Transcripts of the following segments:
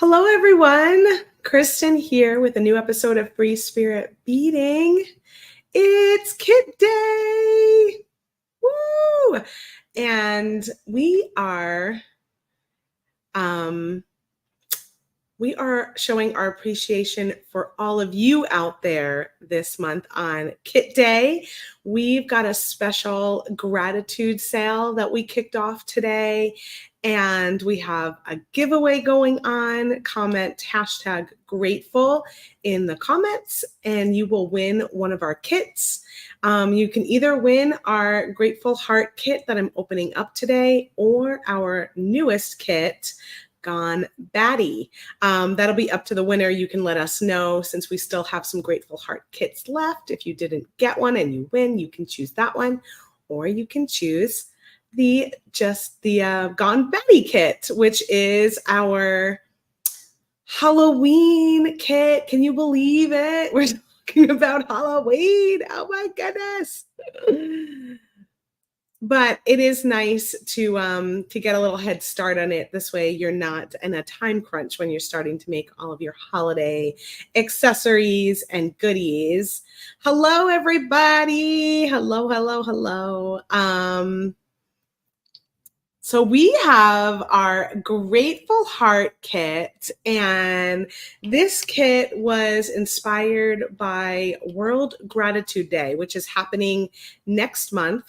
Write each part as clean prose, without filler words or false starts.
Hello, everyone. Kristen here with a new episode of Free Spirit Beading. It's Kit Day. Woo! And um, we are showing our appreciation for all of you out there this month on Kit Day. We've got a special gratitude sale that we kicked off today, and we have a giveaway going on. Comment #grateful in the comments, and you will win one of our kits. You can either win our Grateful Heart kit that I'm opening up today, or our newest kit, Gone Batty. That'll be up to the winner. You can let us know, since we still have some Grateful Heart kits left. If you didn't get one and you win, you can choose that one, or you can choose the Gone Batty kit, which is our Halloween kit. Can you believe it? We're talking about Halloween. Oh my goodness. But it is nice to get a little head start on it. This way you're not in a time crunch when you're starting to make all of your holiday accessories and goodies. Hello, everybody. Hello, hello, hello. So we have our Grateful Heart kit, and this kit was inspired by World Gratitude Day, which is happening next month.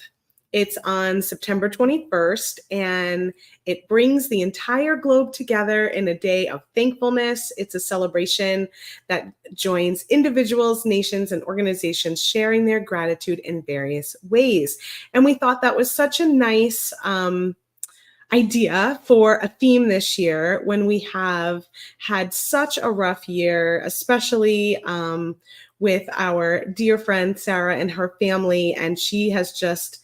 It's on September 21st, and it brings the entire globe together in a day of thankfulness. It's a celebration that joins individuals, nations, and organizations sharing their gratitude in various ways. And we thought that was such a nice idea for a theme this year, when we have had such a rough year, especially with our dear friend Sarah and her family. And she has just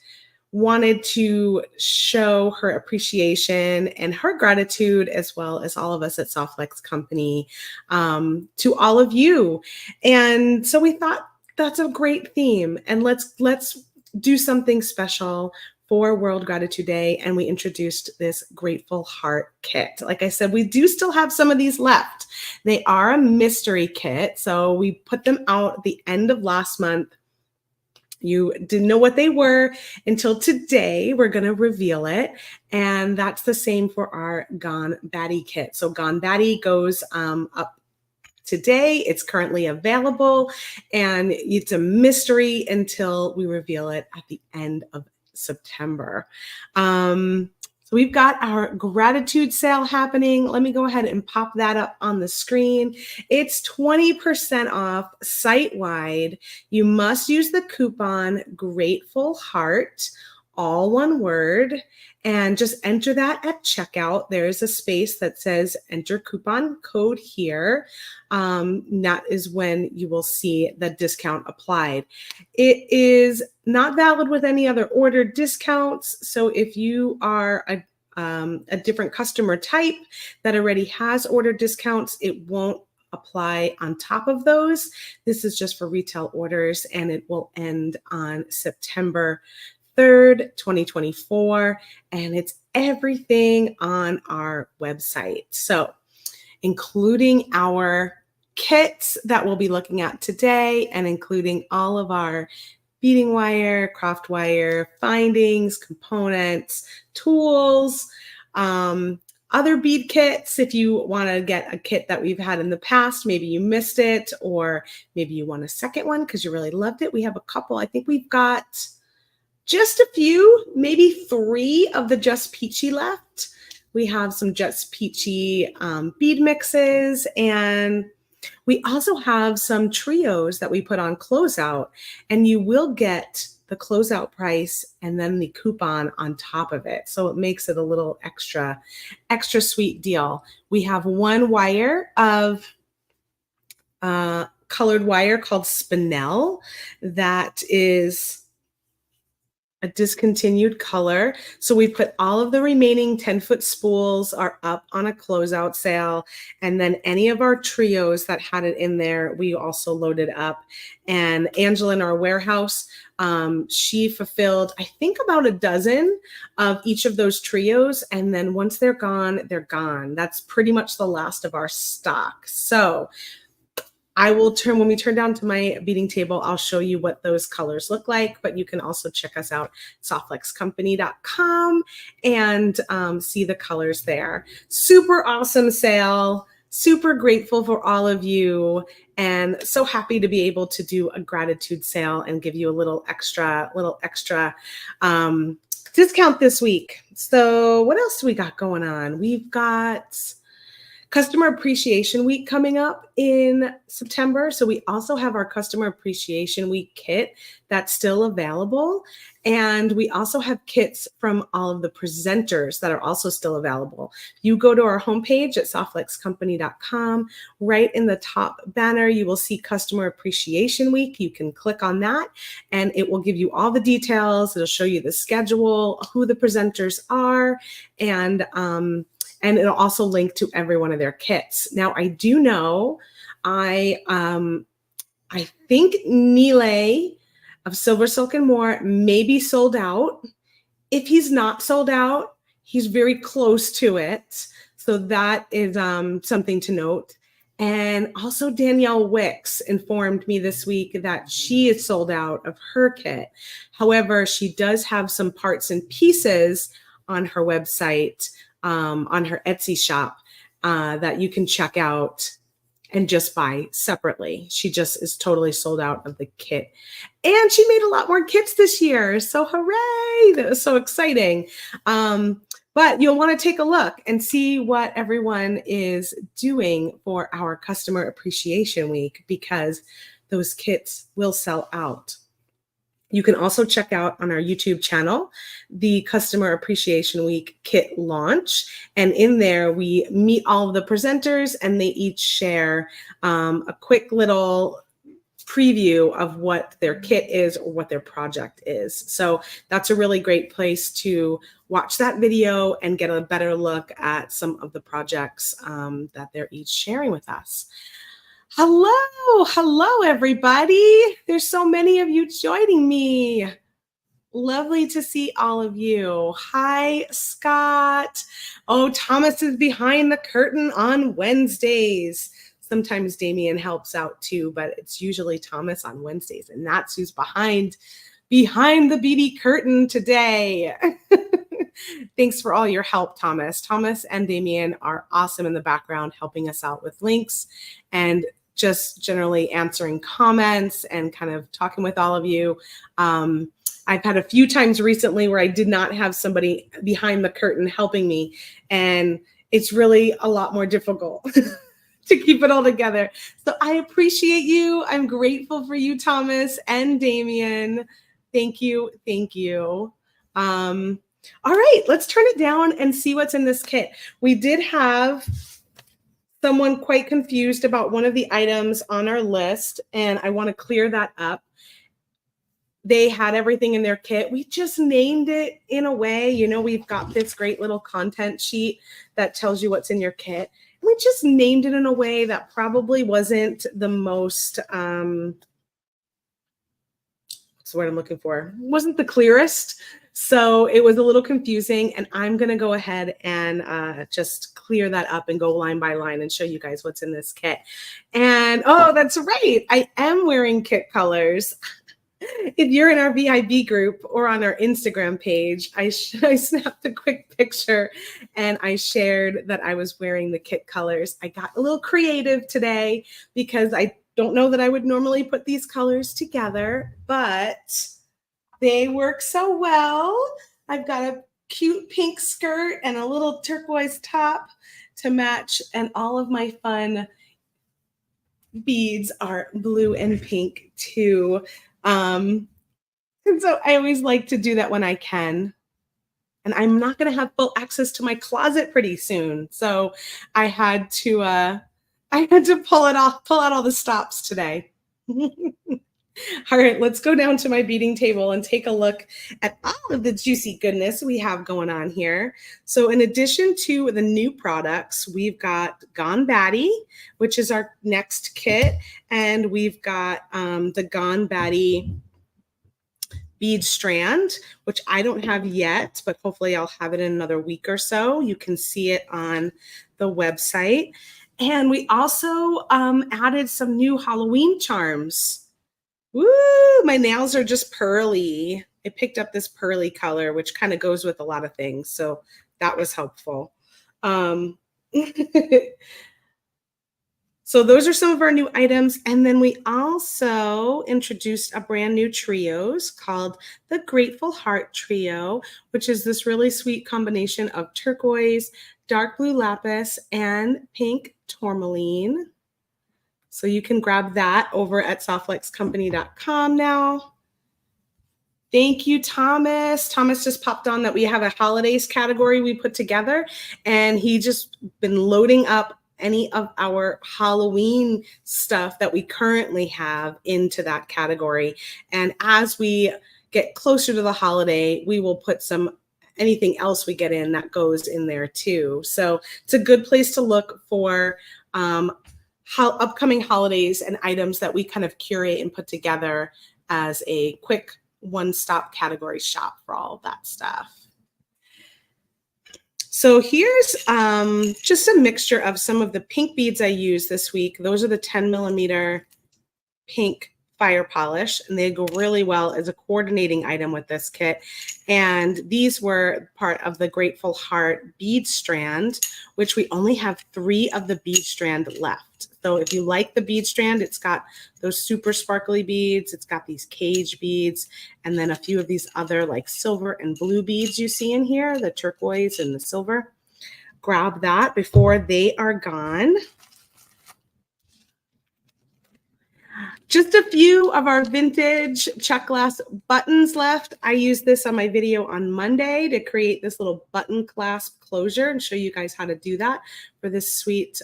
wanted to show her appreciation and her gratitude, as well as all of us at Softflex Company, to all of you. And so we thought that's a great theme, and let's do something special for World Gratitude Day. And we introduced this Grateful Heart kit. Like I said, we do still have some of these left. They are a mystery kit, so we put them out at the end of last month. You didn't know what they were until today. We're going to reveal it. And that's the same for our Gone Batty kit. So Gone Batty goes up today. It's currently available, and it's a mystery until we reveal it at the end of September. So we've got our gratitude sale happening. Let me go ahead and pop that up on the screen. It's 20% off site-wide. You must use the coupon Grateful Heart, all one word, and just enter that at checkout. There is a space that says enter coupon code here. That is when you will see the discount applied. It is not valid with any other order discounts. So if you are a different customer type that already has order discounts, it won't apply on top of those. This is just for retail orders, and it will end on September 3rd, 2024, and it's everything on our website. So including our kits that we'll be looking at today, and including all of our beading wire, craft wire, findings, components, tools, other bead kits. If you want to get a kit that we've had in the past, maybe you missed it, or maybe you want a second one because you really loved it. We have a couple. I think we've got just a few, maybe 3 of the Just Peachy left. We have some Just Peachy bead mixes, and we also have some trios that we put on closeout, and you will get the closeout price and then the coupon on top of it. So it makes it a little extra sweet deal. We have one wire of colored wire called Spinel that is a discontinued color. So we put all of the remaining 10-foot spools are up on a closeout sale. And then any of our trios that had it in there, we also loaded up. And Angela in our warehouse, she fulfilled, I think, about a dozen of each of those trios. And then once they're gone, they're gone. That's pretty much the last of our stock. So when we turn down to my beading table, I'll show you what those colors look like, but you can also check us out, softflexcompany.com, and see the colors there. Super awesome sale. Super grateful for all of you, and so happy to be able to do a gratitude sale and give you a little extra discount this week. So what else do we got going on? We've got Customer Appreciation Week coming up in September. So we also have our Customer Appreciation Week kit that's still available. And we also have kits from all of the presenters that are also still available. You go to our homepage at softflexcompany.com. Right in the top banner, you will see Customer Appreciation Week. You can click on that and it will give you all the details. It'll show you the schedule, who the presenters are, and it'll also link to every one of their kits. Now, I do know, I think Nile of Silver Silk and More may be sold out. If he's not sold out, he's very close to it. So that is something to note. And also Danielle Wicks informed me this week that she is sold out of her kit. However, she does have some parts and pieces on her website, on her Etsy shop, that you can check out and just buy separately. She just is totally sold out of the kit. And she made a lot more kits this year. So hooray! That was so exciting. But you'll want to take a look and see what everyone is doing for our Customer Appreciation Week, because those kits will sell out. You can also check out on our YouTube channel the Customer Appreciation Week kit launch. And in there, we meet all of the presenters and they each share a quick little preview of what their kit is or what their project is. So that's a really great place to watch that video and get a better look at some of the projects that they're each sharing with us. Hello, everybody. There's so many of you joining me. Lovely to see all of you. Hi, Scott. Oh, Thomas is behind the curtain on Wednesdays. Sometimes Damien helps out too, but it's usually Thomas on Wednesdays, and that's who's behind the beady curtain today. Thanks for all your help, Thomas. Thomas and Damien are awesome in the background, helping us out with links and just generally answering comments and kind of talking with all of you. I've had a few times recently where I did not have somebody behind the curtain helping me, and it's really a lot more difficult to keep it all together. So I appreciate you. I'm grateful for you, Thomas and Damien. Thank you. Thank you. All right, let's turn it down and see what's in this kit. We did have someone quite confused about one of the items on our list, and I want to clear that up. They had everything in their kit. We just named it in a way, you know, we've got this great little content sheet that tells you what's in your kit. We just named it in a way that probably wasn't the most, what's the word I'm looking for? Wasn't the clearest. So it was a little confusing, and I'm going to go ahead and just clear that up and go line by line and show you guys what's in this kit. And oh, that's right. I am wearing kit colors. If you're in our VIB group or on our Instagram page, I snapped a quick picture and I shared that I was wearing the kit colors. I got a little creative today because I don't know that I would normally put these colors together, but they work so well. I've got a cute pink skirt and a little turquoise top to match, and all of my fun beads are blue and pink too. And so I always like to do that when I can. And I'm not going to have full access to my closet pretty soon. So I had to pull out all the stops today. All right, let's go down to my beading table and take a look at all of the juicy goodness we have going on here. So in addition to the new products, we've got Gone Batty, which is our next kit, and we've got the Gone Batty bead strand, which I don't have yet, but hopefully I'll have it in another week or so. You can see it on the website. And we also added some new Halloween charms. Woo! My nails are just pearly. I picked up this pearly color, which kind of goes with a lot of things. So that was helpful. So those are some of our new items. And then we also introduced a brand new trios called the Grateful Heart Trio, which is this really sweet combination of turquoise, dark blue lapis, and pink tourmaline. So you can grab that over at softflexcompany.com now. Thank you, Thomas. Thomas just popped on that we have a holidays category we put together, and he just been loading up any of our Halloween stuff that we currently have into that category. And as we get closer to the holiday, we will put anything else we get in that goes in there too. So it's a good place to look for upcoming holidays and items that we kind of curate and put together as a quick one-stop category shop for all of that stuff. So here's just a mixture of some of the pink beads I used this week. Those are the 10 millimeter pink fire polish, and they go really well as a coordinating item with this kit. And these were part of the Grateful Heart bead strand, which we only have 3 of the bead strand left. So if you like the bead strand, it's got those super sparkly beads, it's got these cage beads, and then a few of these other like silver and blue beads you see in here, the turquoise and the silver. Grab that before they are gone. Just a few of our vintage Chuck Glass buttons left. I used this on my video on Monday to create this little button clasp closure and show you guys how to do that for this sweet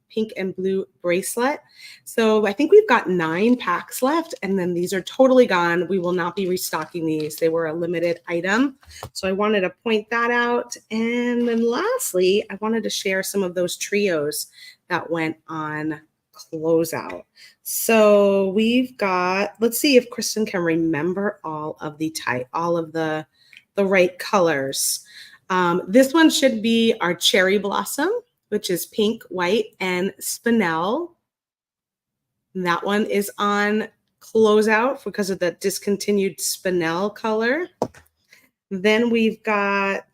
pink and blue bracelet. So I think we've got 9 packs left, and then these are totally gone. We will not be restocking these. They were a limited item. So I wanted to point that out. And then lastly, I wanted to share some of those trios that went on closeout. So we've got, let's see if Kristen can remember all of the right colors. This one should be our cherry blossom, which is pink, white, and spinel. And that one is on closeout because of the discontinued spinel color. Then we've got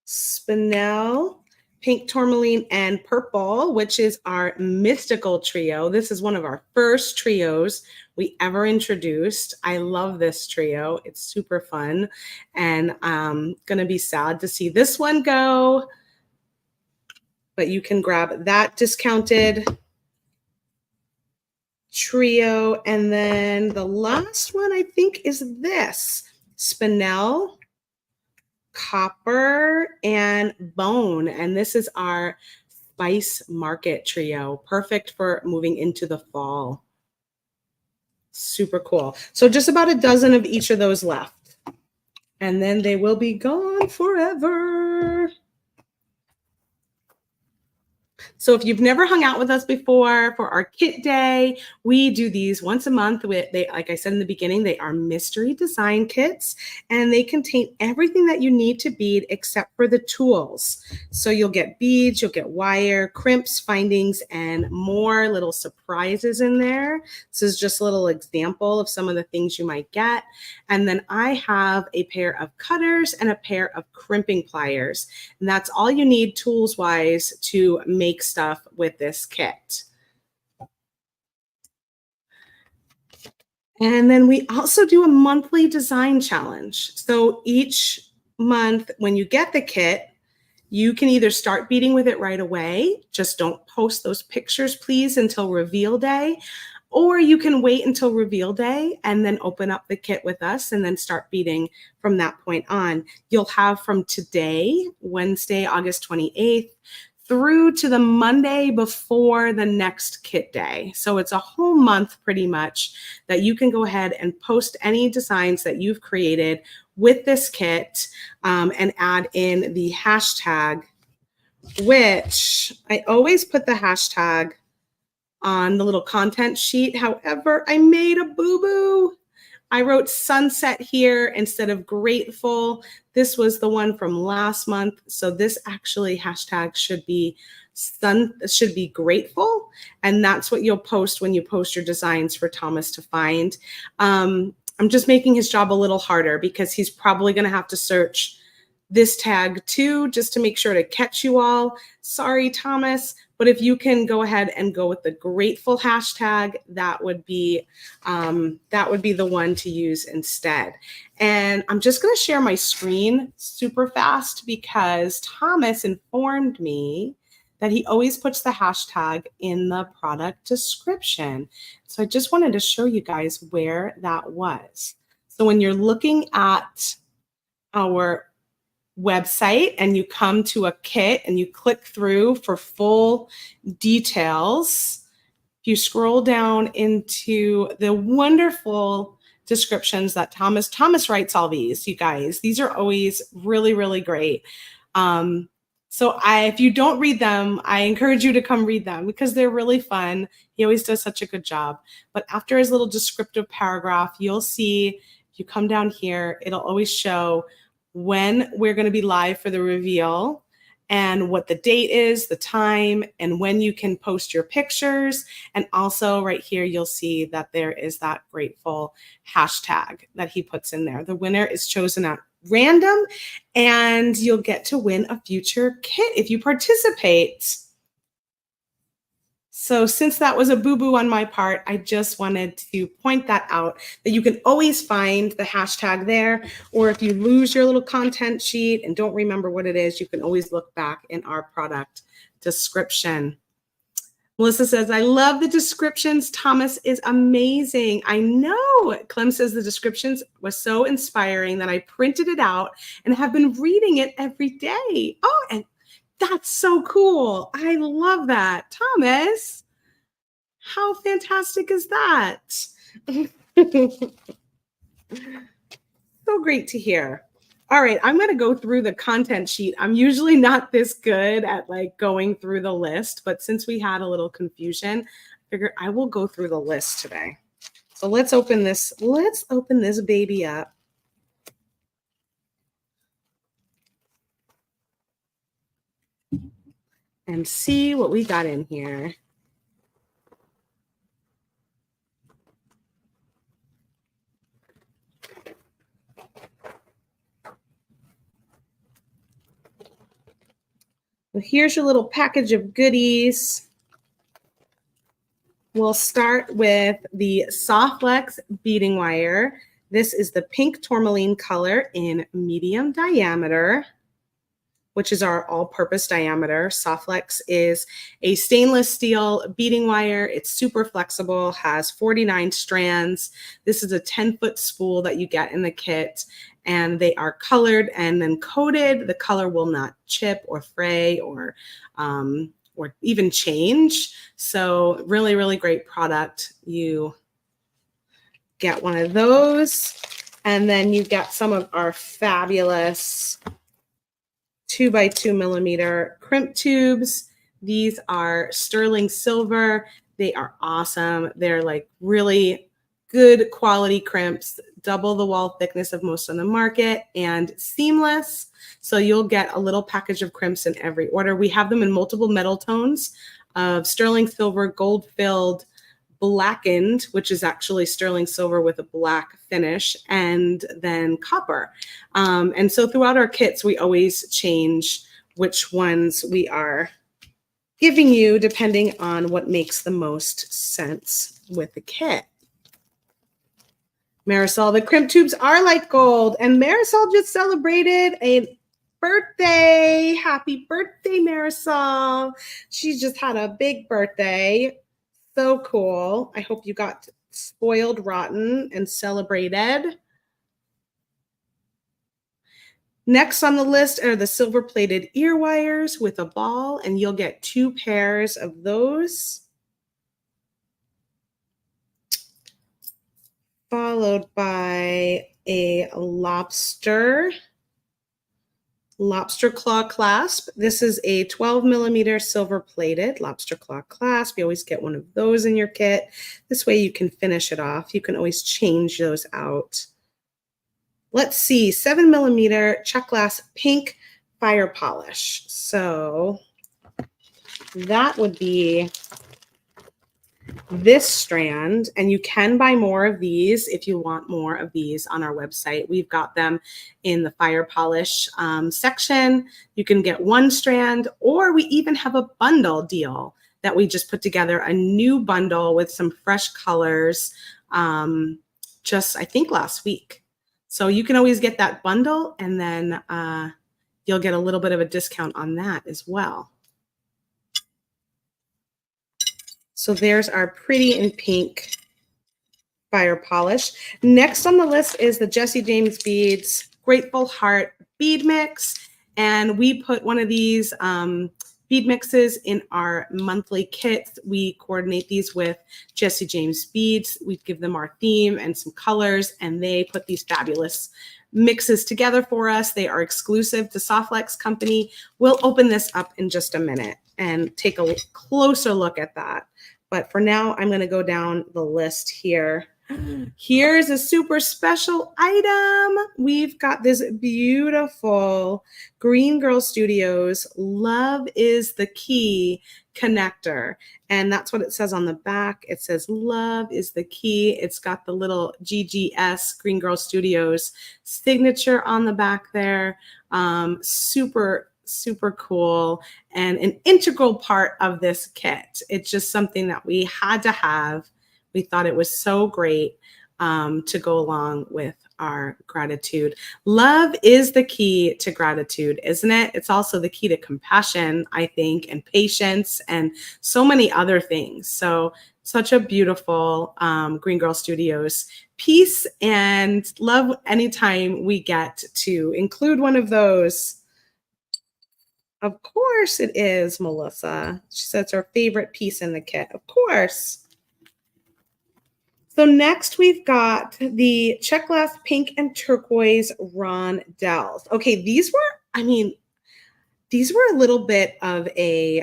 spinel, pink tourmaline, and purple, which is our mystical trio. This is one of our first trios we ever introduced. I love this trio. It's super fun, and I'm going to be sad to see this one go, but you can grab that discounted trio. And then the last one I think is this, spinel, copper, and bone. And this is our Spice Market trio, perfect for moving into the fall. Super cool. So just about a dozen of each of those left, and then they will be gone forever. So if you've never hung out with us before for our kit day, we do these once a month. Like I said in the beginning, they are mystery design kits, and they contain everything that you need to bead except for the tools. So you'll get beads, you'll get wire, crimps, findings, and more little surprises in there. This is just a little example of some of the things you might get. And then I have a pair of cutters and a pair of crimping pliers. And that's all you need tools-wise to make stuff with this kit. And then we also do a monthly design challenge. So each month when you get the kit, you can either start beading with it right away. Just don't post those pictures, please, until reveal day. Or you can wait until reveal day and then open up the kit with us and then start beading from that point on. You'll have from today, Wednesday, August 28th, through to the Monday before the next kit day. So it's a whole month pretty much that you can go ahead and post any designs that you've created with this kit and add in the hashtag, which I always put the hashtag on the little content sheet. However, I made a boo-boo. I wrote sunset here instead of grateful. This was the one from last month. So this actually hashtag should be grateful. And that's what you'll post when you post your designs for Thomas to find. I'm just making his job a little harder because he's probably going to have to search this tag too, just to make sure to catch you all. Sorry, Thomas, but if you can go ahead and go with the grateful hashtag, that would be the one to use instead. And I'm just going to share my screen super fast because Thomas informed me that he always puts the hashtag in the product description. So I just wanted to show you guys where that was. So when you're looking at our website and you come to a kit and you click through for full details, if you scroll down into the wonderful descriptions that Thomas writes all these, you guys, these are always really, really great. So if you don't read them, I encourage you to come read them because they're really fun. He always does such a good job. But after his little descriptive paragraph, you'll see, if you come down here, it'll always show when we're going to be live for the reveal and what the date is, the time, and when you can post your pictures. And also right here, you'll see that there is that grateful hashtag that he puts in there. The winner is chosen at random and you'll get to win a future kit if you participate. So since that was a boo-boo on my part, I just wanted to point that out, that you can always find the hashtag there, or if you lose your little content sheet and don't remember what it is, you can always look back in our product description. Melissa says, I love the descriptions. Thomas is amazing. I know. Clem says the descriptions was so inspiring that I printed it out and have been reading it every day. Oh, and that's so cool. I love that. Thomas, how fantastic is that? So great to hear. All right, I'm going to go through the content sheet. I'm usually not this good at like going through the list, but since we had a little confusion, I figured I will go through the list today. So let's open this baby up. And see what we got in here. Well, here's your little package of goodies. We'll start with the Softflex beading wire. This is the pink tourmaline color in medium diameter, which is our all-purpose diameter. Softflex is a stainless steel beading wire. It's super flexible, has 49 strands. This is a 10-foot spool that you get in the kit, and they are colored and then coated. The color will not chip or fray or even change. So really, really great product. You get one of those, and then you get some of our fabulous 2x2 millimeter crimp tubes. These are sterling silver. They are awesome. They're like really good quality crimps, double the wall thickness of most on the market, and seamless. So you'll get a little package of crimps in every order. We have them in multiple metal tones of sterling silver, gold filled, blackened, which is actually sterling silver with a black finish, and then copper. And so throughout our kits, we always change which ones we are giving you depending on what makes the most sense with the kit. Marisol, the crimp tubes are like gold, and Marisol just celebrated a birthday. Happy birthday, Marisol. She just had a big birthday. So cool. I hope you got spoiled rotten and celebrated. Next on the list are the silver plated ear wires with a ball, and you'll get 2 pairs of those. Followed by a lobster claw clasp. This is a 12 millimeter silver plated lobster claw clasp. You always get one of those in your kit. This way you can finish it off. You can always change those out. Let's see, 7 millimeter check glass pink fire polish. So that would be this strand, and you can buy more of these if you want more of these on our website. We've got them in the fire polish section. You can get 1 strand, or we even have a bundle deal that we just put together, a new bundle with some fresh colors just I think last week. So you can always get that bundle, and then you'll get a little bit of a discount on that as well. So there's our pretty in pink fire polish. Next on the list is the Jesse James Beads Grateful Heart bead mix. And we put one of these bead mixes in our monthly kits. We coordinate these with Jesse James Beads. We give them our theme and some colors, and they put these fabulous mixes together for us. They are exclusive to Softlex Company. We'll open this up in just a minute and take a closer look at that. But for now, I'm going to go down the list here. Here's a super special item. We've got this beautiful Green Girl Studios Love is the Key connector. And that's what it says on the back. It says love is the key. It's got the little GGS Green Girl Studios signature on the back there. Super cool and an integral part of this kit. It's just something that we had to have. We thought it was so great to go along with our gratitude. Love is the key to gratitude, isn't it? It's also the key to compassion, I think, and patience and so many other things. So such a beautiful Green Girl Studios piece, and love anytime we get to include one of those. Of course it is, Melissa. She says it's her favorite piece in the kit. Of course. So next we've got the check glass pink and turquoise rondelles. Okay, these were a little bit of a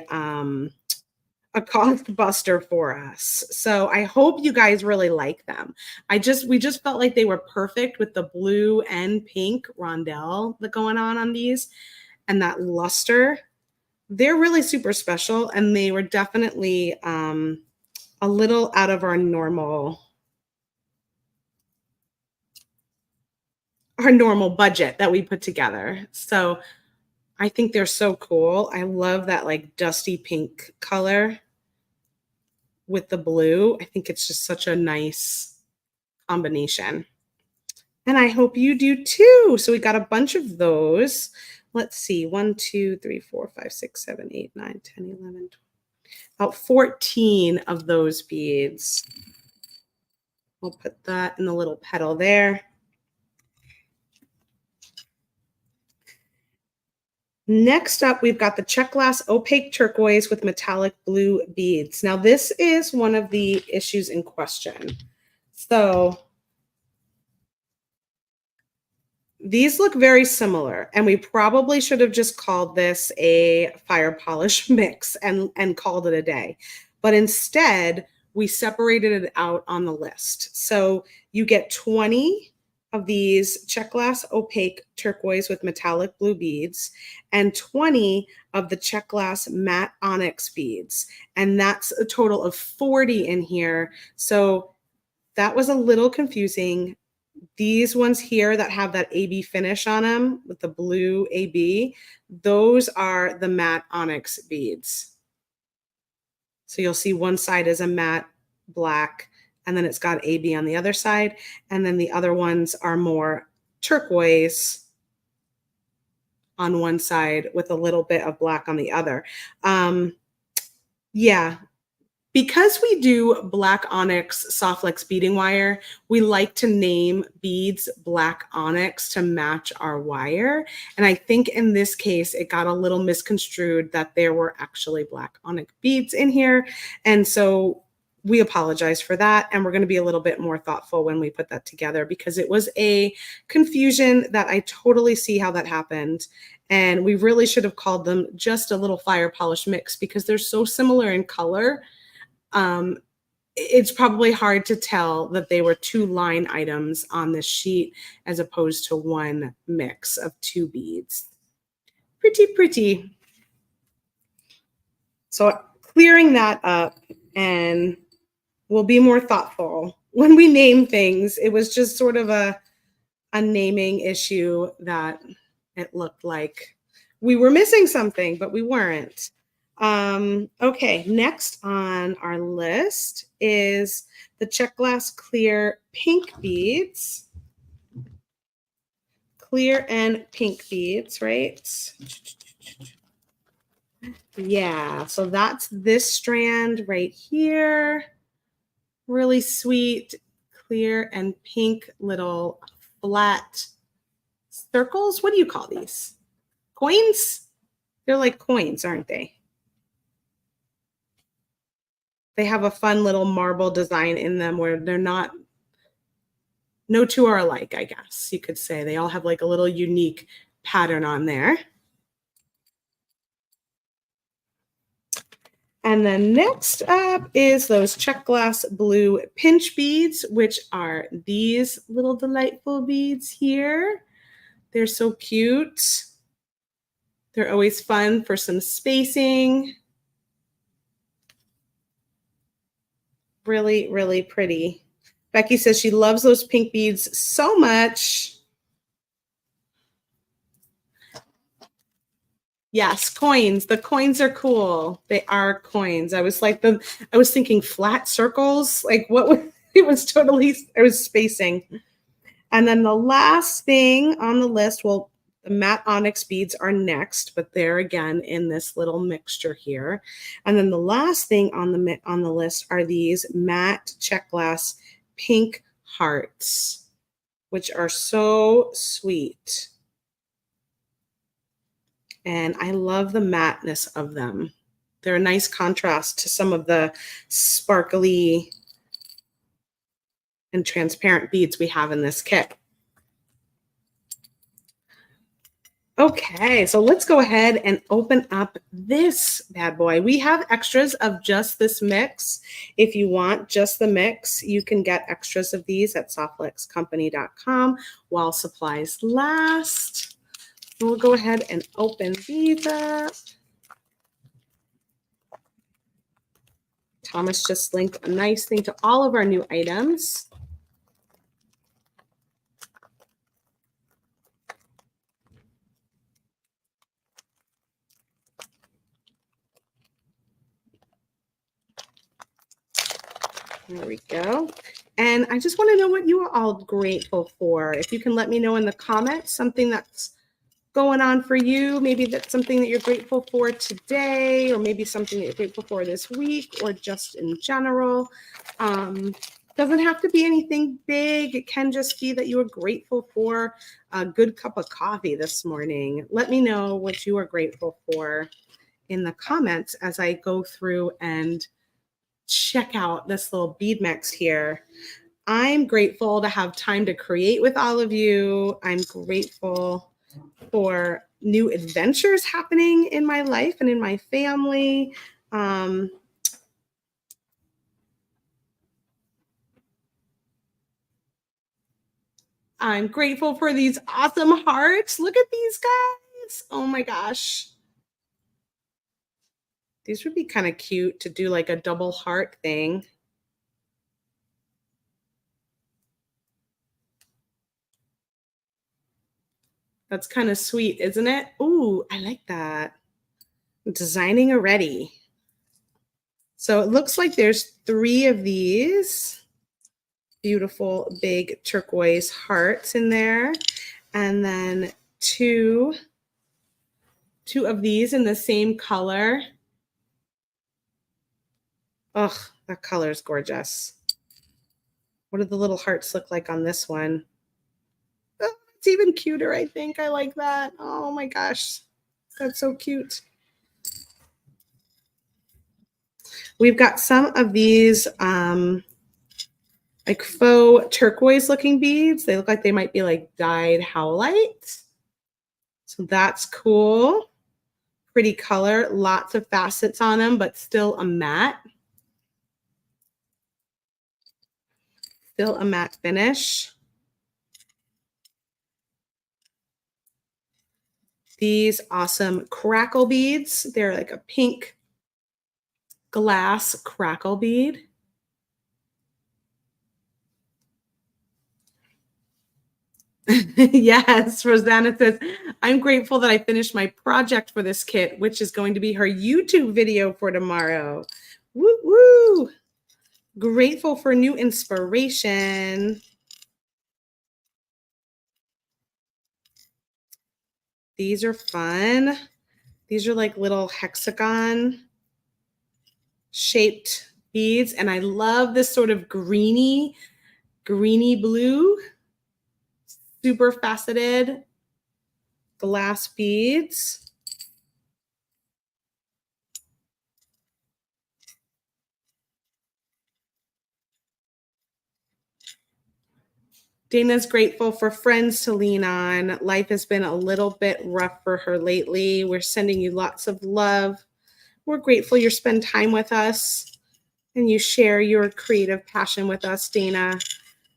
cost buster for us. So I hope you guys really like them. We just felt like they were perfect with the blue and pink rondelle that going on these and that luster. They're really super special, and they were definitely a little out of our normal budget that we put together. So I think they're so cool. I love that like dusty pink color with the blue. I think it's just such a nice combination. And I hope you do too. So we got a bunch of those. Let's see, 1, 2, 3, 4, 5, 6, 7, 8, 9, 10, 11, 12. About 14 of those beads. We'll put that in the little petal there. Next up, we've got the check glass opaque turquoise with metallic blue beads. Now, this is one of the issues in question. So these look very similar, and we probably should have just called this a fire polish mix and called it a day. But instead, we separated it out on the list. So you get 20 of these check glass opaque turquoise with metallic blue beads and 20 of the check glass matte onyx beads. And that's a total of 40 in here. So that was a little confusing. These ones here that have that AB finish on them with the blue AB, those are the matte onyx beads. So you'll see one side is a matte black, and then it's got AB on the other side. And then the other ones are more turquoise on one side with a little bit of black on the other. Yeah, Because we do black onyx softlex beading wire, we like to name beads black onyx to match our wire. And I think in this case, it got a little misconstrued that there were actually black onyx beads in here. And so we apologize for that. And we're going to be a little bit more thoughtful when we put that together, because it was a confusion that I totally see how that happened. And we really should have called them just a little fire polish mix, because they're so similar in color. It's probably hard to tell that they were two line items on this sheet as opposed to one mix of two beads. Pretty, pretty. So clearing that up, and we'll be more thoughtful when we name things. It was just sort of a naming issue that it looked like we were missing something, but we weren't. Okay, next on our list is the Check Glass Clear Pink Beads. Clear and pink beads, right? Yeah, so that's this strand right here. Really sweet, clear and pink little flat circles. What do you call these? Coins? They're like coins, aren't they? They have a fun little marble design in them where they're not, no two are alike, I guess you could say. They all have like a little unique pattern on there. And then next up is those Check Glass Blue Pinch Beads, which are these little delightful beads here. They're so cute. They're always fun for some spacing. Really, really pretty. Becky says she loves those pink beads so much. Yes, coins. The coins are cool. They are coins. I was thinking flat circles. Like what was, it was totally, I was spacing. And then the last thing on the list, well, the matte onyx beads are next, but they're again in this little mixture here. And then the last thing on the list are these matte check glass pink hearts, which are so sweet. And I love the matteness of them. They're a nice contrast to some of the sparkly and transparent beads we have in this kit. Okay, so let's go ahead and open up this bad boy. We have extras of just this mix. If you want just the mix, you can get extras of these at softflexcompany.com while supplies last. We'll go ahead and open these up. Thomas just linked a nice thing to all of our new items. There we go. And I just want to know what you are all grateful for. If you can let me know in the comments something that's going on for you. Maybe that's something that you're grateful for today, or maybe something that you're grateful for this week, or just in general. Doesn't have to be anything big. It can just be that you are grateful for a good cup of coffee this morning. Let me know what you are grateful for in the comments as I go through and check out this little bead mix here. I'm grateful to have time to create with all of you. I'm grateful for new adventures happening in my life and in my family. I'm grateful for these awesome hearts. Look at these guys. Oh my gosh. These would be kind of cute to do like a double heart thing. That's kind of sweet, isn't it? Ooh, I like that. I'm designing already. So it looks like there's 3 of these beautiful big turquoise hearts in there, and then two of these in the same color. Ugh, that color is gorgeous. What do the little hearts look like on this one? Oh, it's even cuter, I think. I like that. Oh my gosh. That's so cute. We've got some of these like faux turquoise looking beads. They look like they might be like dyed howlite. So that's cool. Pretty color, lots of facets on them, but still a matte. Still a matte finish. These awesome crackle beads. They're like a pink glass crackle bead. Yes, Rosanna says, I'm grateful that I finished my project for this kit, which is going to be her YouTube video for tomorrow. Woo woo! Grateful for new inspiration. These are fun. These are like little hexagon shaped beads. And I love this sort of greeny blue, super faceted glass beads. Dana's grateful for friends to lean on. Life has been a little bit rough for her lately. We're sending you lots of love. We're grateful you spend time with us and you share your creative passion with us, Dana.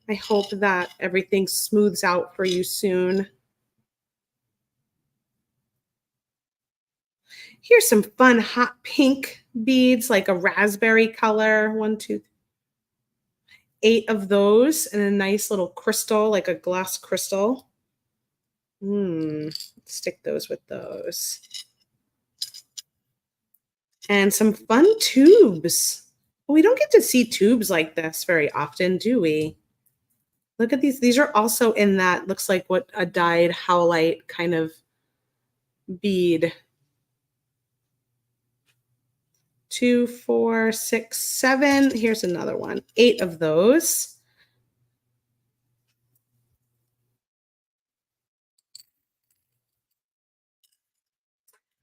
I hope that everything smooths out for you soon. Here's some fun hot pink beads, like a raspberry color. 1, 2, 8 of those, and a nice little crystal, like a glass crystal. Stick those with those. And some fun tubes. We don't get to see tubes like this very often, do we? Look at these. These are also in that, looks like what a dyed howlite kind of bead. 2, 4, 6, 7. Here's another one. 8 of those.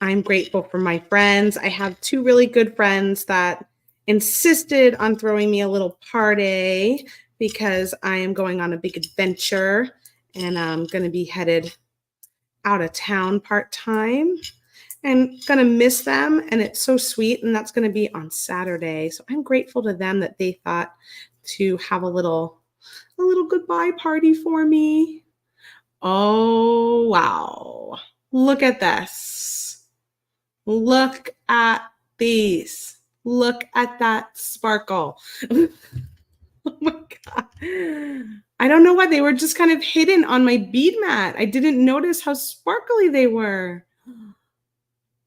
I'm grateful for my friends. I have 2 really good friends that insisted on throwing me a little party because I am going on a big adventure and I'm going to be headed out of town part-time and going to miss them. And it's so sweet. And that's going to be on Saturday. So I'm grateful to them that they thought to have a little goodbye party for me. Oh, wow. Look at this. Look at these. Look at that sparkle. Oh my God. I don't know why they were just kind of hidden on my bead mat. I didn't notice how sparkly they were.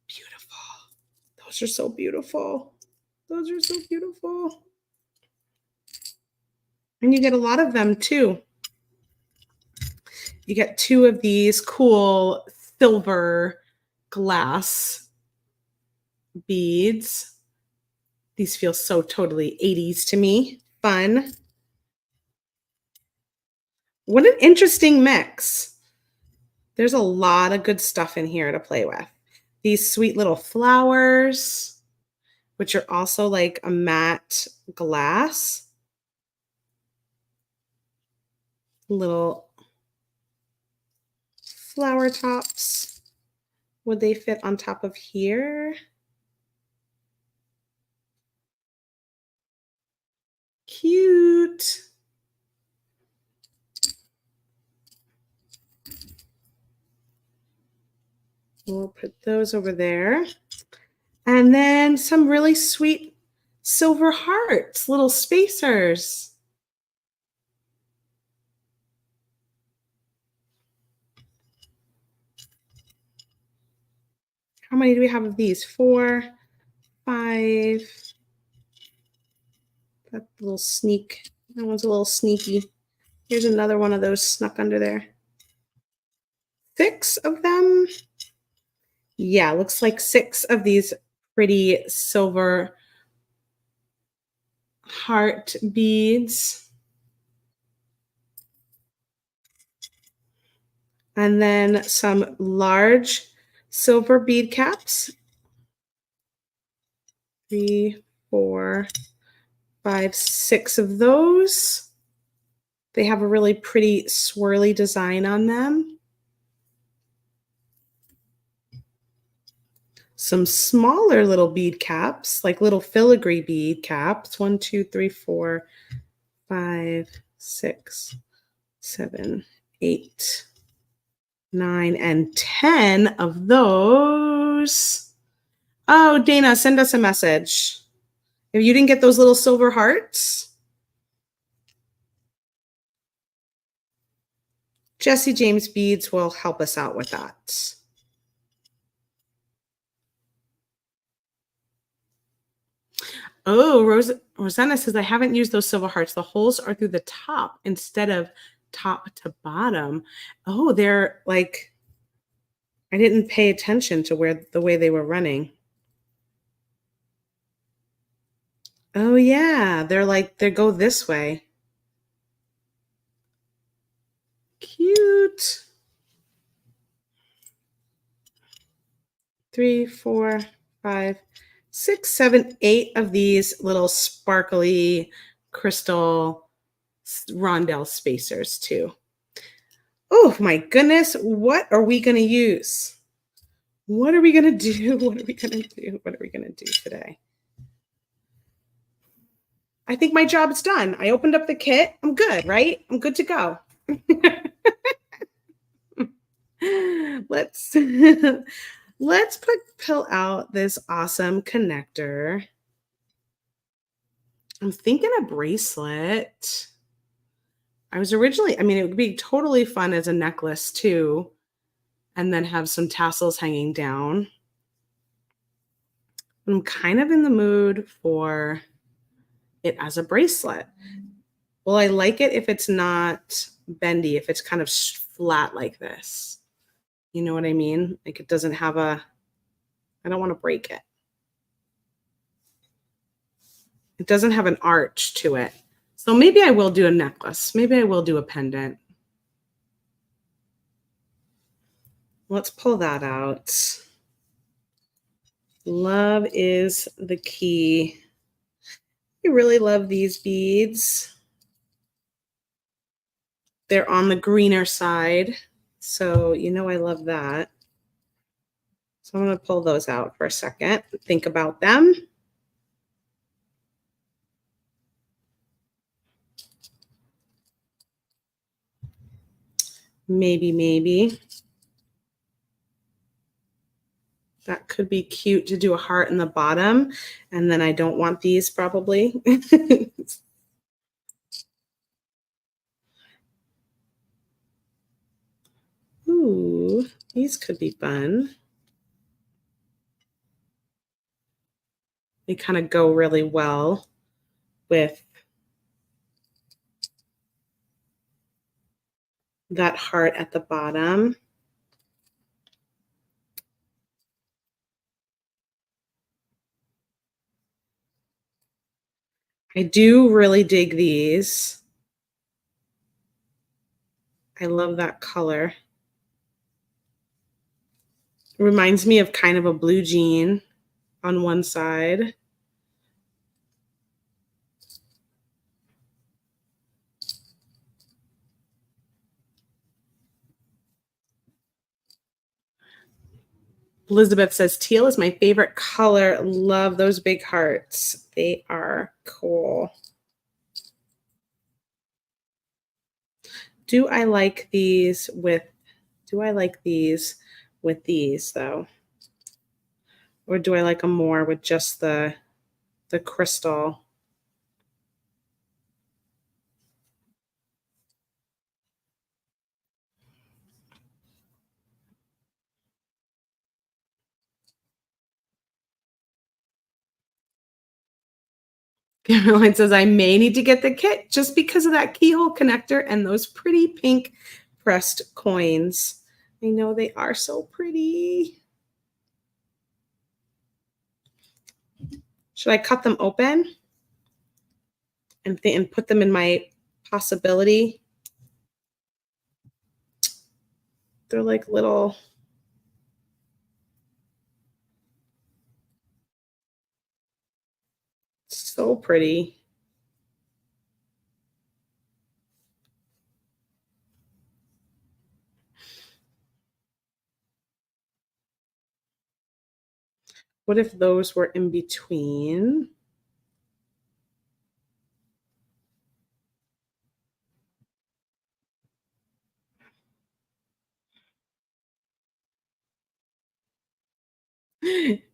Beautiful. Those are so beautiful. Those are so beautiful. And you get a lot of them too. You get 2 of these cool silver glass beads. These feel so totally 80s to me. Fun. What an interesting mix. There's a lot of good stuff in here to play with. These sweet little flowers, which are also like a matte glass. Little flower tops. Would they fit on top of here? Cute. We'll put those over there. And then some really sweet silver hearts, little spacers. How many do we have of these? 4, 5. That little sneak. That one's a little sneaky. Here's another one of those snuck under there. 6 of them. Yeah, looks like 6 of these pretty silver heart beads. And then some large silver bead caps. 3, 4, 5, 6 of those. They have a really pretty swirly design on them. Some smaller little bead caps, like little filigree bead caps. 1, 2, 3, 4, 5, 6, 7, 8, 9, and 10 of those. Oh, Dana, send us a message. If you didn't get those little silver hearts, Jesse James Beads will help us out with that. Oh, Rosanna says, I haven't used those silver hearts. The holes are through the top instead of top to bottom. Oh, they're like, I didn't pay attention to the way they were running. Oh yeah, they go this way. Cute. 3, 4, 5, 6, 7, 8 of these little sparkly crystal rondelle spacers too. Oh my goodness, what are we going to use? What are we going to do? What are we going to do? What are we going to do today? I think my job's done. I opened up the kit. I'm good, right? I'm good to go. Let's pull out this awesome connector. I'm thinking a bracelet. I mean, it would be totally fun as a necklace too, and then have some tassels hanging down. I'm kind of in the mood for it as a bracelet. Well, I like it if it's not bendy, if it's kind of flat like this. You know what I mean? Like it doesn't have I don't want to break it. It doesn't have an arch to it. So maybe I will do a necklace. Maybe I will do a pendant. Let's pull that out. Love is the key. I really love these beads. They're on the greener side. So, you know, I love that. So I'm going to pull those out for a second. Think about them. Maybe. That could be cute to do a heart in the bottom. And then I don't want these probably. Ooh, these could be fun. They kind of go really well with that heart at the bottom. I do really dig these. I love that color. It reminds me of kind of a blue jean on one side. Elizabeth says, teal is my favorite color. Love those big hearts. They are cool. Do I like these with these though? Or do I like them more with just the crystal? Caroline says, I may need to get the kit just because of that keyhole connector and those pretty pink pressed coins. I know they are so pretty. Should I cut them open? and put them in my possibility. They're like little, so pretty. What if those were in between?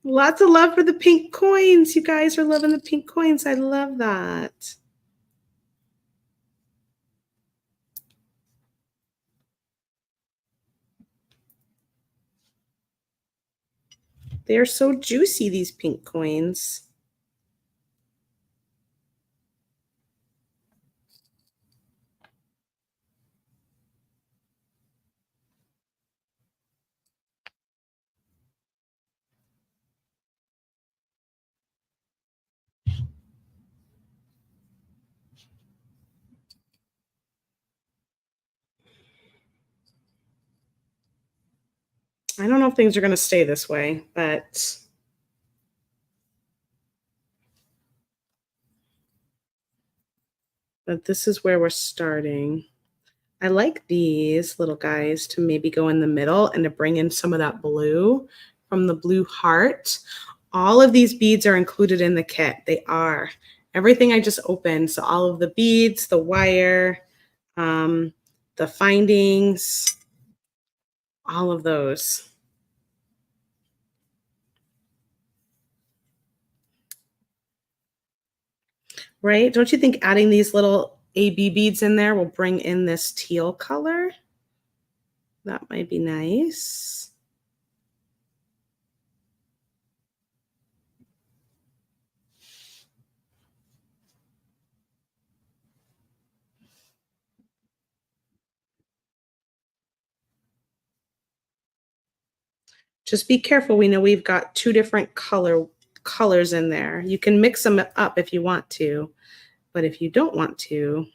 Lots of love for the pink coins. You guys are loving the pink coins. I love that. They're so juicy, these pink coins. I don't know if things are going to stay this way, but this is where we're starting. I like these little guys to maybe go in the middle and to bring in some of that blue from the blue heart. All of these beads are included in the kit. They are. Everything I just opened. So all of the beads, the wire, the findings, all of those. Right? Don't you think adding these little AB beads in there will bring in this teal color? That might be nice. Just be careful. We know we've got two different colors in there. You can mix them up if you want to, but if you don't want to,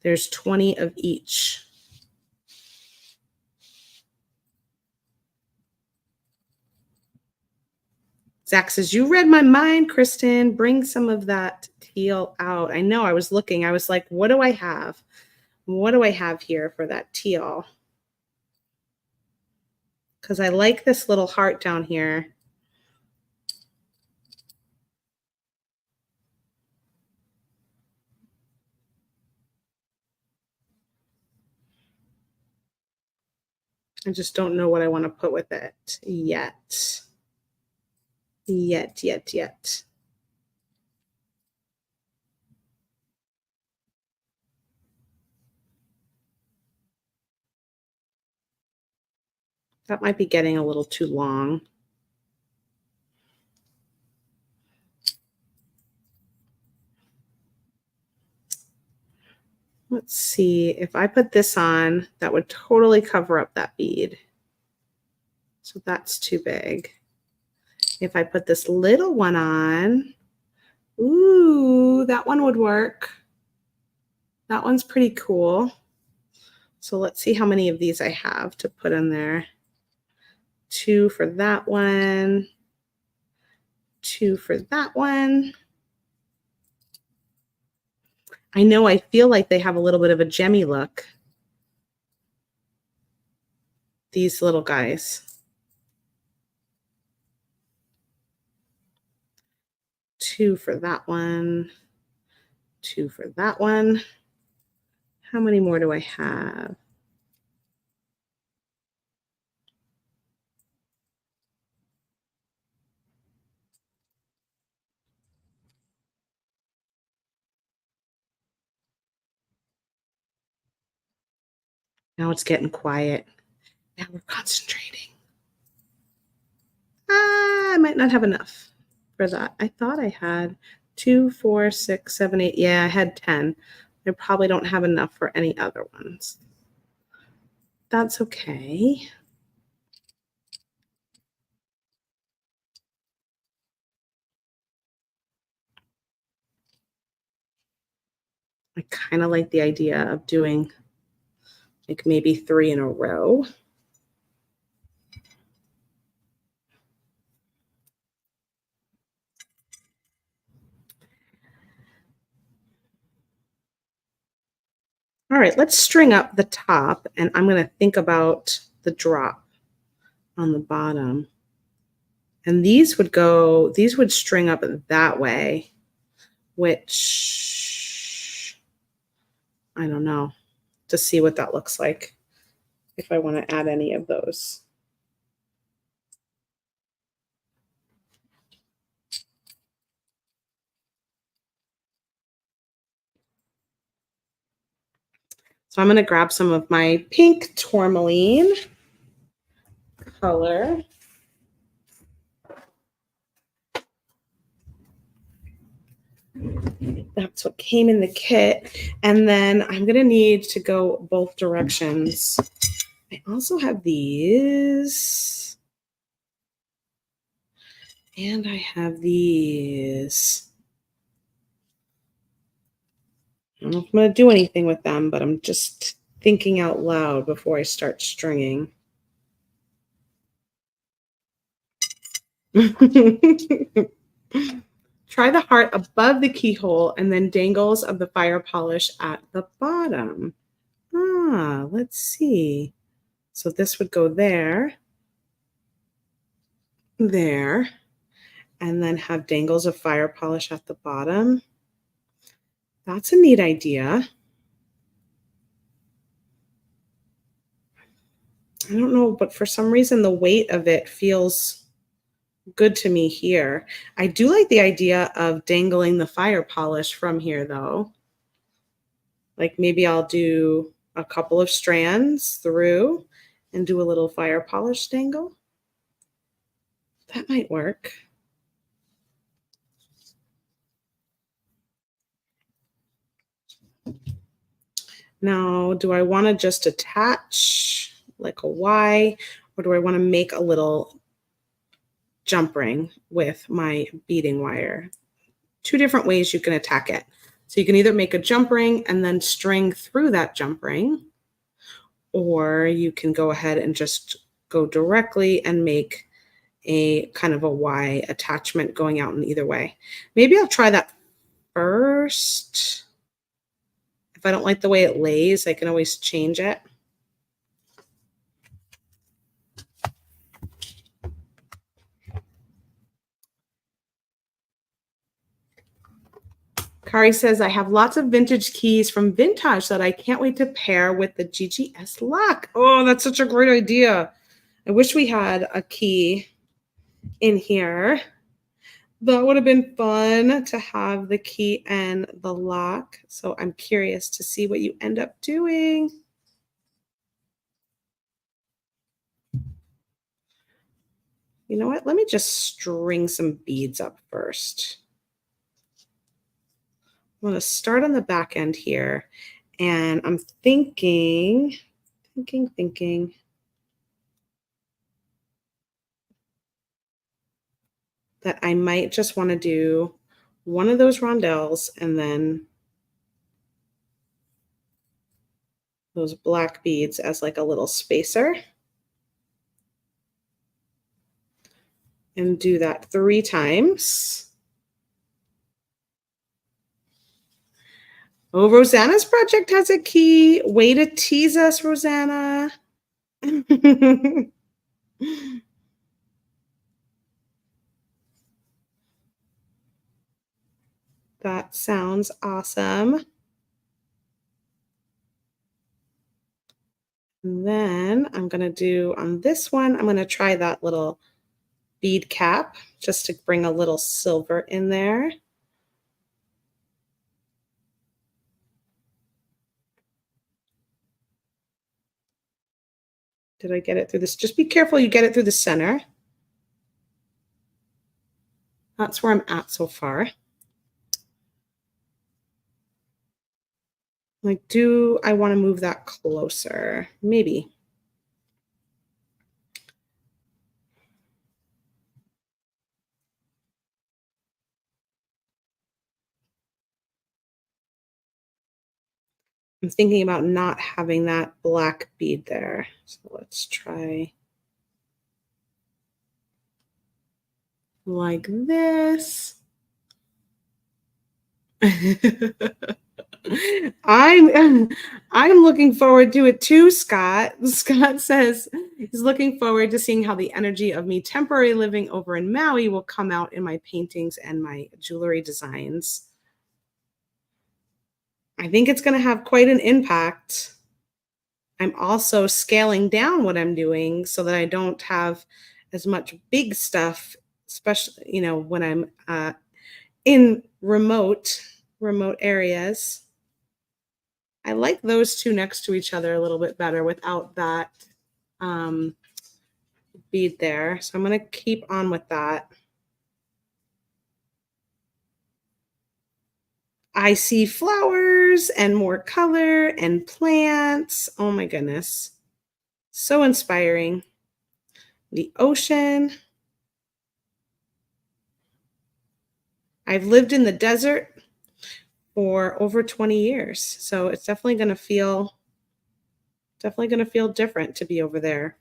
there's 20 of each. Zach says, you read my mind, Kristen. Bring some of that teal out. I know, I was looking. I was like, what do I have? What do I have here for that teal? Because I like this little heart down here. I just don't know what I want to put with it yet. Yet. That might be getting a little too long. Let's see, if I put this on, that would totally cover up that bead. So that's too big. If I put this little one on, ooh, that one would work. That one's pretty cool. So let's see how many of these I have to put in there. 2 for that one. 2 for that one. I know, I feel like they have a little bit of a gemmy look. These little guys. 2 for that one. 2 for that one. How many more do I have? Now it's getting quiet. Now we're concentrating. I might not have enough for that. I thought I had 2, 4, 6, 7, 8. Yeah, I had 10. I probably don't have enough for any other ones. That's okay. I kind of like the idea of doing like maybe 3 in a row. All right, let's string up the top, and I'm going to think about the drop on the bottom. And these would string up that way, which I don't know, to see what that looks like if I want to add any of those. So I'm going to grab some of my pink tourmaline color. That's what came in the kit. And then I'm going to need to go both directions. I also have these. And I have these. I don't know if I'm going to do anything with them, but I'm just thinking out loud before I start stringing. Try the heart above the keyhole and then dangles of the fire polish at the bottom. Let's see. So this would go there, there, and then have dangles of fire polish at the bottom. That's a neat idea. I don't know, but for some reason the weight of it feels good to me here. I do like the idea of dangling the fire polish from here though. Like maybe I'll do a couple of strands through and do a little fire polish dangle. That might work. Now, do I want to just attach like a Y, or do I want to make a little jump ring with my beading wire? Two different ways you can attack it. So you can either make a jump ring and then string through that jump ring, or you can go ahead and just go directly and make a kind of a Y attachment going out in either way. Maybe I'll try that first. If I don't like the way it lays, I can always change it. Kari says, I have lots of vintage keys from Vintage that I can't wait to pair with the GGS lock. Oh, that's such a great idea. I wish we had a key in here. That would have been fun to have the key and the lock. So I'm curious to see what you end up doing. You know what? Let me just string some beads up first. I'm going to start on the back end here. And I'm thinking that I might just want to do one of those rondelles and then those black beads as like a little spacer. And do that 3 times. Oh, Rosanna's project has a key. Way to tease us, Rosanna. That sounds awesome. And then I'm going to do on this one, I'm going to try that little bead cap just to bring a little silver in there. Did I get it through this? Just be careful you get it through the center. That's where I'm at so far. Like, do I want to move that closer? Maybe. I'm thinking about not having that black bead there. So let's try like this. I'm I'm looking forward to it too, Scott. Scott says he's looking forward to seeing how the energy of me temporarily living over in Maui will come out in my paintings and my jewelry designs. I think it's going to have quite an impact. I'm also scaling down what I'm doing so that I don't have as much big stuff, especially, when I'm in remote areas. I like those two next to each other a little bit better without that um, bead there. So I'm going to keep on with that. I see flowers and more color and plants. Oh my goodness. So inspiring. The ocean. I've lived in the desert for over 20 years. So it's definitely going to feel different to be over there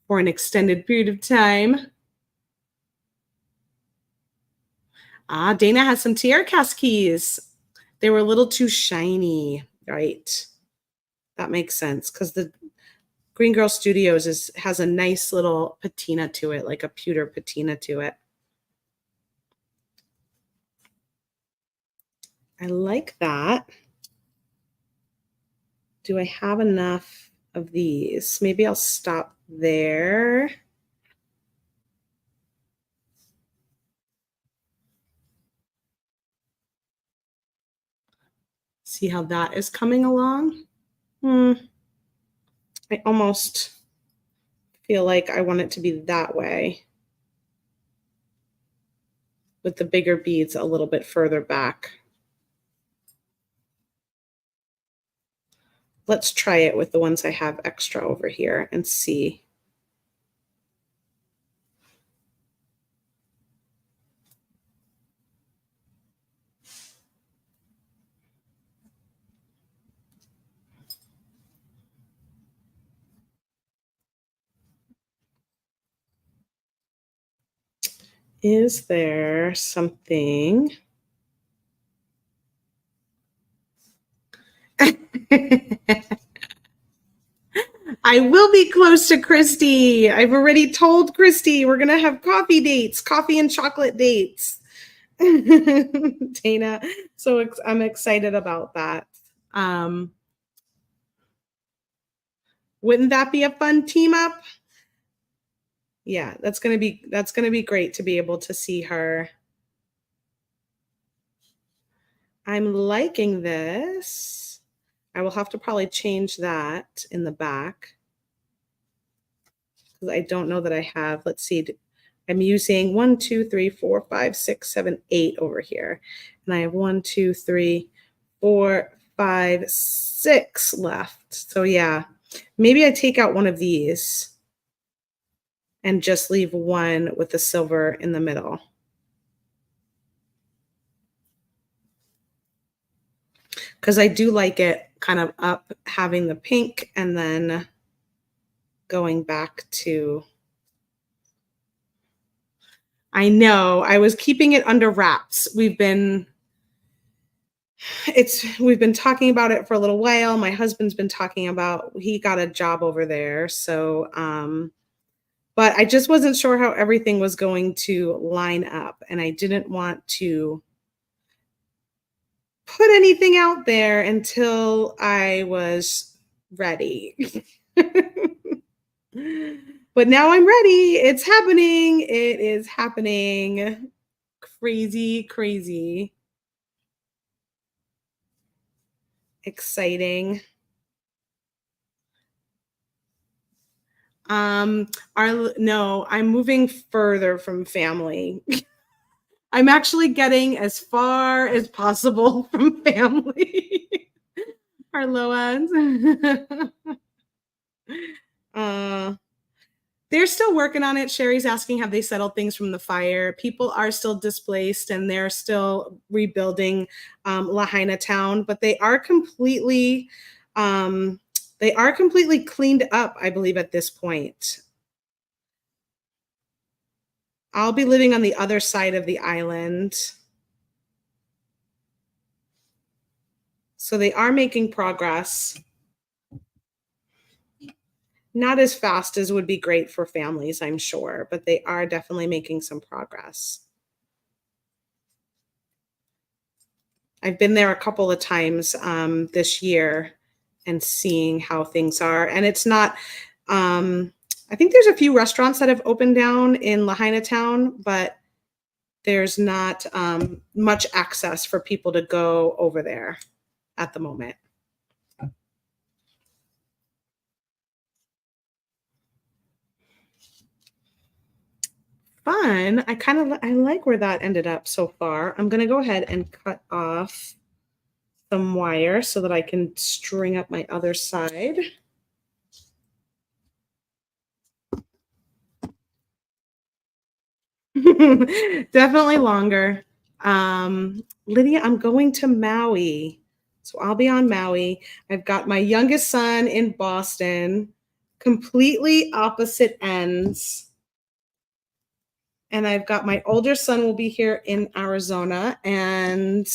for an extended period of time. Ah, Dana has some tiara cast keys. They were a little too shiny, right? That makes sense because the Green Girl Studios has a nice little patina to it, like a pewter patina to it. I like that. Do I have enough of these? Maybe I'll stop there. See how that is coming along? I almost feel like I want it to be that way with the bigger beads a little bit further back. Let's try it with the ones I have extra over here and see. Is there something? I will be close to Christy. I've already told Christy we're going to have coffee dates, coffee and chocolate dates. Dana. So I'm excited about that. Wouldn't that be a fun team up? Yeah, that's going to be great to be able to see her. I'm liking this. I will have to probably change that in the back because I don't know that I have. Let's see. I'm using 1, 2, 3, 4, 5, 6, 7, 8 over here. And I have 1, 2, 3, 4, 5, 6 left. So yeah, maybe I take out one of these and just leave one with the silver in the middle. Because I do like it kind of up, having the pink and then going back to, I know, I was keeping it under wraps. We've been talking about it for a little while. My husband's been talking about, he got a job over there. So, but I just wasn't sure how everything was going to line up. And I didn't want to put anything out there until I was ready. But now I'm ready. It's happening. It is happening. Crazy, crazy. Exciting. No, I'm moving further from family. I'm actually getting as far as possible from family. Our Loans. They're still working on it. Sherry's asking, have they settled things from the fire? People are still displaced and they're still rebuilding Lahaina town, but um, they are completely cleaned up, I believe, at this point. I'll be living on the other side of the island. So they are making progress. Not as fast as would be great for families, I'm sure, but they are definitely making some progress. I've been there a couple of times this year and seeing how things are. And it's not, I think there's a few restaurants that have opened down in Lahaina town, but there's not much access for people to go over there at the moment. Fun. I like where that ended up so far. I'm gonna go ahead and cut off some wire so that I can string up my other side. Definitely longer. Lydia, I'm going to Maui. So I'll be on Maui. I've got my youngest son in Boston, completely opposite ends. And I've got my older son will be here in Arizona, and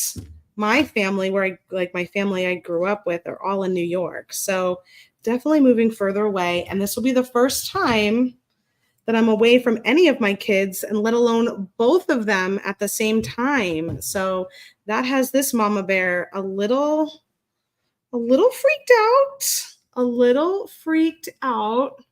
my family, my family I grew up with, are all in New York. So definitely moving further away. And this will be the first time that I'm away from any of my kids, and let alone both of them at the same time. So that has this mama bear a little freaked out, a little freaked out.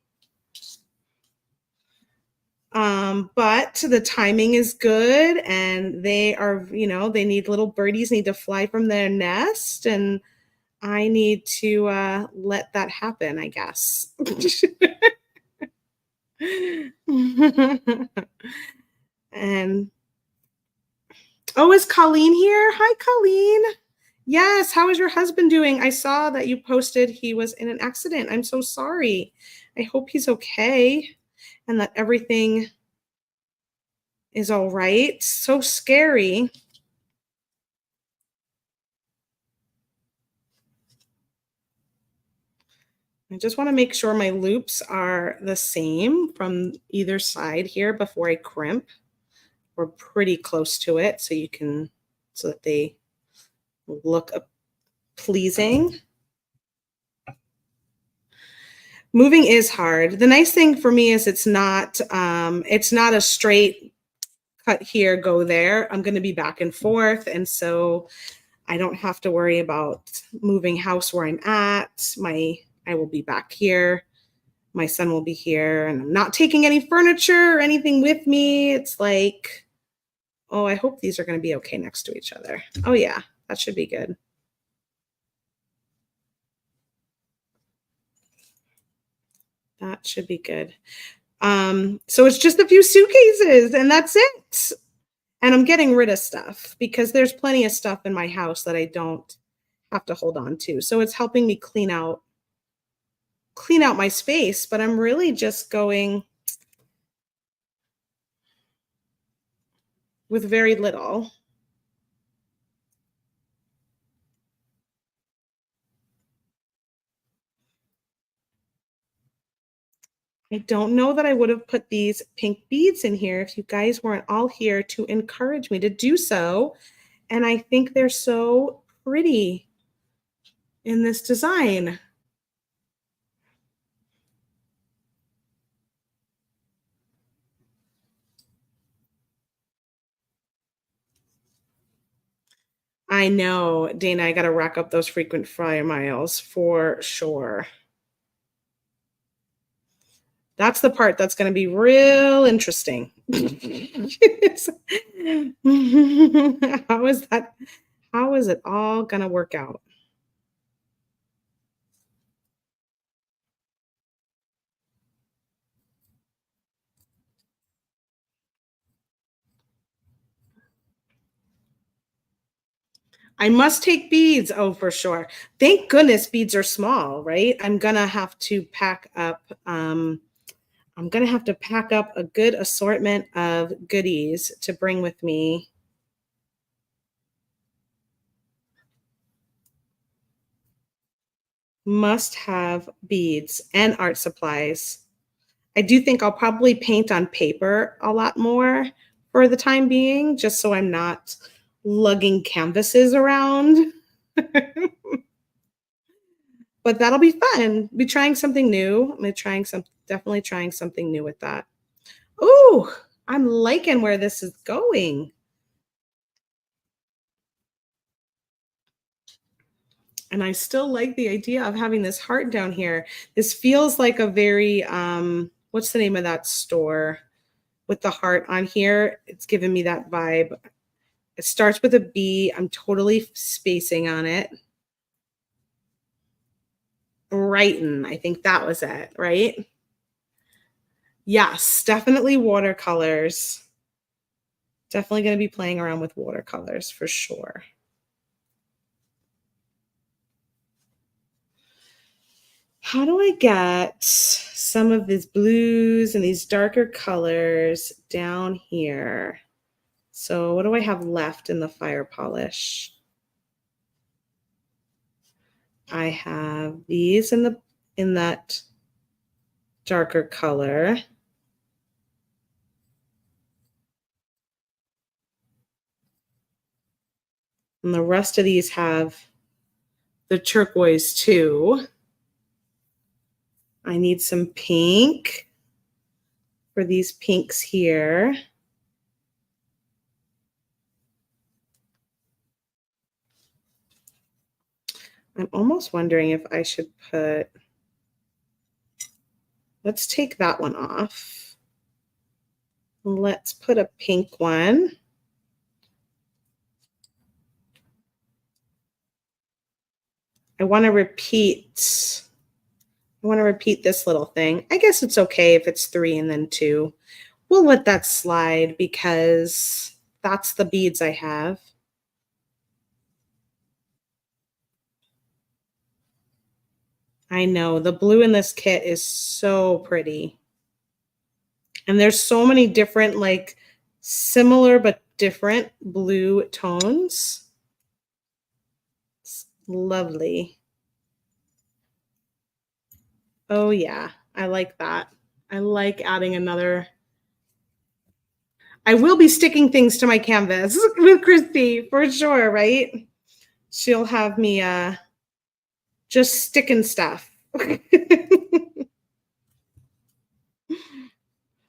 But the timing is good, and they are, they need little birdies need to fly from their nest, and I need to let that happen, I guess. And oh, is Colleen here? Hi, Colleen. Yes, how is your husband doing? I saw that you posted he was in an accident. I'm so sorry. I hope he's okay and that everything is all right. So scary. I just want to make sure my loops are the same from either side here before I crimp. We're pretty close to it, so that they look pleasing. Moving is hard. The nice thing for me is it's not a straight cut here, go there. I'm going to be back and forth, and so I don't have to worry about moving house where I'm at. I will be back here. My son will be here, and I'm not taking any furniture or anything with me. It's like, oh, I hope these are going to be okay next to each other. Oh yeah, that should be good. That should be good. So it's just a few suitcases and that's it. And I'm getting rid of stuff because there's plenty of stuff in my house that I don't have to hold on to. So it's helping me clean out my space, but I'm really just going with very little. I don't know that I would have put these pink beads in here if you guys weren't all here to encourage me to do so. And I think they're so pretty in this design. I know, Dana, I got to rack up those frequent flyer miles for sure. That's the part that's going to be real interesting. How is that? How is it all going to work out? I must take beads. Oh, for sure. Thank goodness beads are small, right? I'm going to have to pack up I'm going to have to pack up a good assortment of goodies to bring with me. Must have beads and art supplies. I do think I'll probably paint on paper a lot more for the time being, just so I'm not lugging canvases around. But that'll be fun. Be trying something new. I'm trying some definitely trying something new with that. Ooh, I'm liking where this is going. And I still like the idea of having this heart down here. This feels like a very what's the name of that store with the heart on here? It's giving me that vibe. It starts with a B. I'm totally spacing on it. Brighton. I think that was it, right? Yes, definitely watercolors. Definitely going to be playing around with watercolors for sure. How do I get some of these blues and these darker colors down here? So what do I have left in the fire polish? I have these in that darker color. And the rest of these have the turquoise too. I need some pink for these pinks here. I'm almost wondering if I should put, let's take that one off. Let's put a pink one. I want to repeat this little thing. I guess it's okay if it's 3 and then 2. We'll let that slide because that's the beads I have. I know the blue in this kit is so pretty. And there's so many different, like similar but different blue tones. It's lovely. Oh yeah, I like that. I like adding another. I will be sticking things to my canvas with Christy for sure, right? She'll have me just sticking stuff.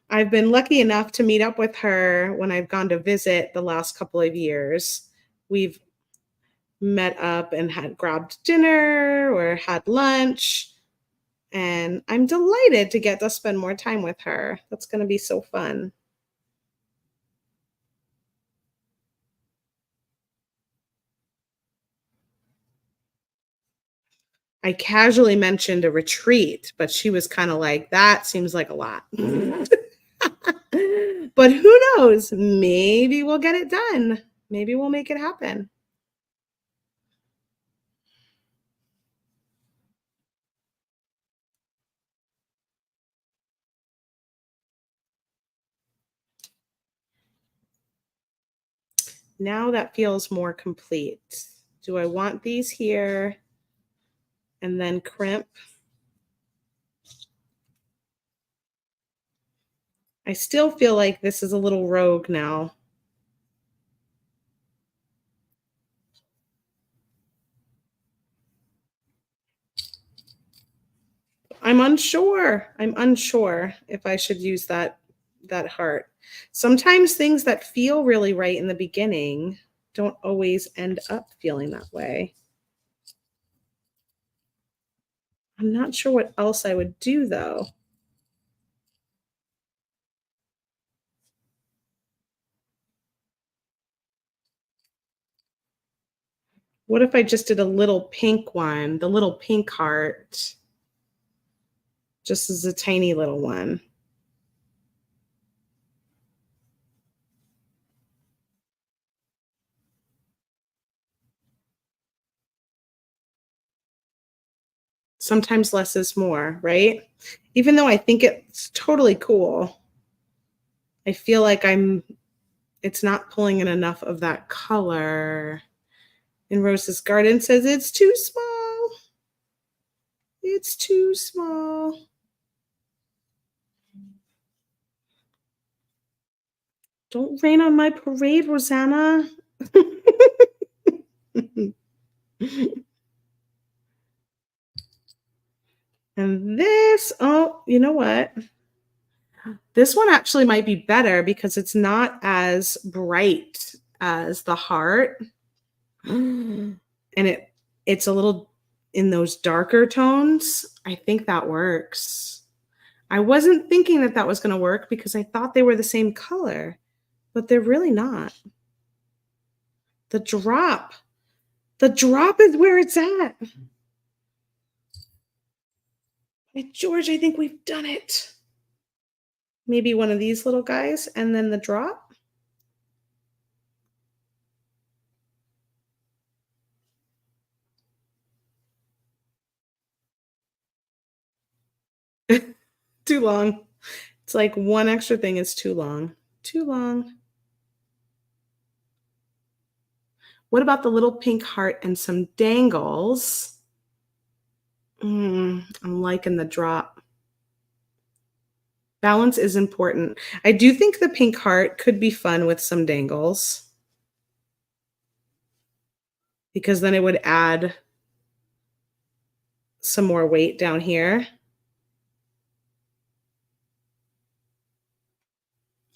I've been lucky enough to meet up with her when I've gone to visit the last couple of years. We've met up and had grabbed dinner or had lunch. And I'm delighted to get to spend more time with her. That's going to be so fun. I casually mentioned a retreat, but she was kind of like, that seems like a lot. But who knows? Maybe we'll get it done. Maybe we'll make it happen. Now that feels more complete. Do I want these here and then crimp? I still feel like this is a little rogue now. I'm unsure. I'm unsure if I should use that heart. Sometimes things that feel really right in the beginning don't always end up feeling that way. I'm not sure what else I would do though. What if I just did a little pink one, the little pink heart, just as a tiny little one? Sometimes less is more, right? Even though I think it's totally cool, I feel like it's not pulling in enough of that color. And Rose's Garden says it's too small. It's too small. Don't rain on my parade, Rosanna. And this, oh, you know what? This one actually might be better because it's not as bright as the heart. And it's a little in those darker tones. I think that works. I wasn't thinking that that was going to work because I thought they were the same color, but they're really not. The drop. The drop is where it's at. By George, I think we've done it. Maybe one of these little guys and then the drop. Too long. It's like one extra thing is too long. Too long. What about the little pink heart and some dangles? I'm liking the drop. Balance is important. I do think the pink heart could be fun with some dangles because then it would add some more weight down here.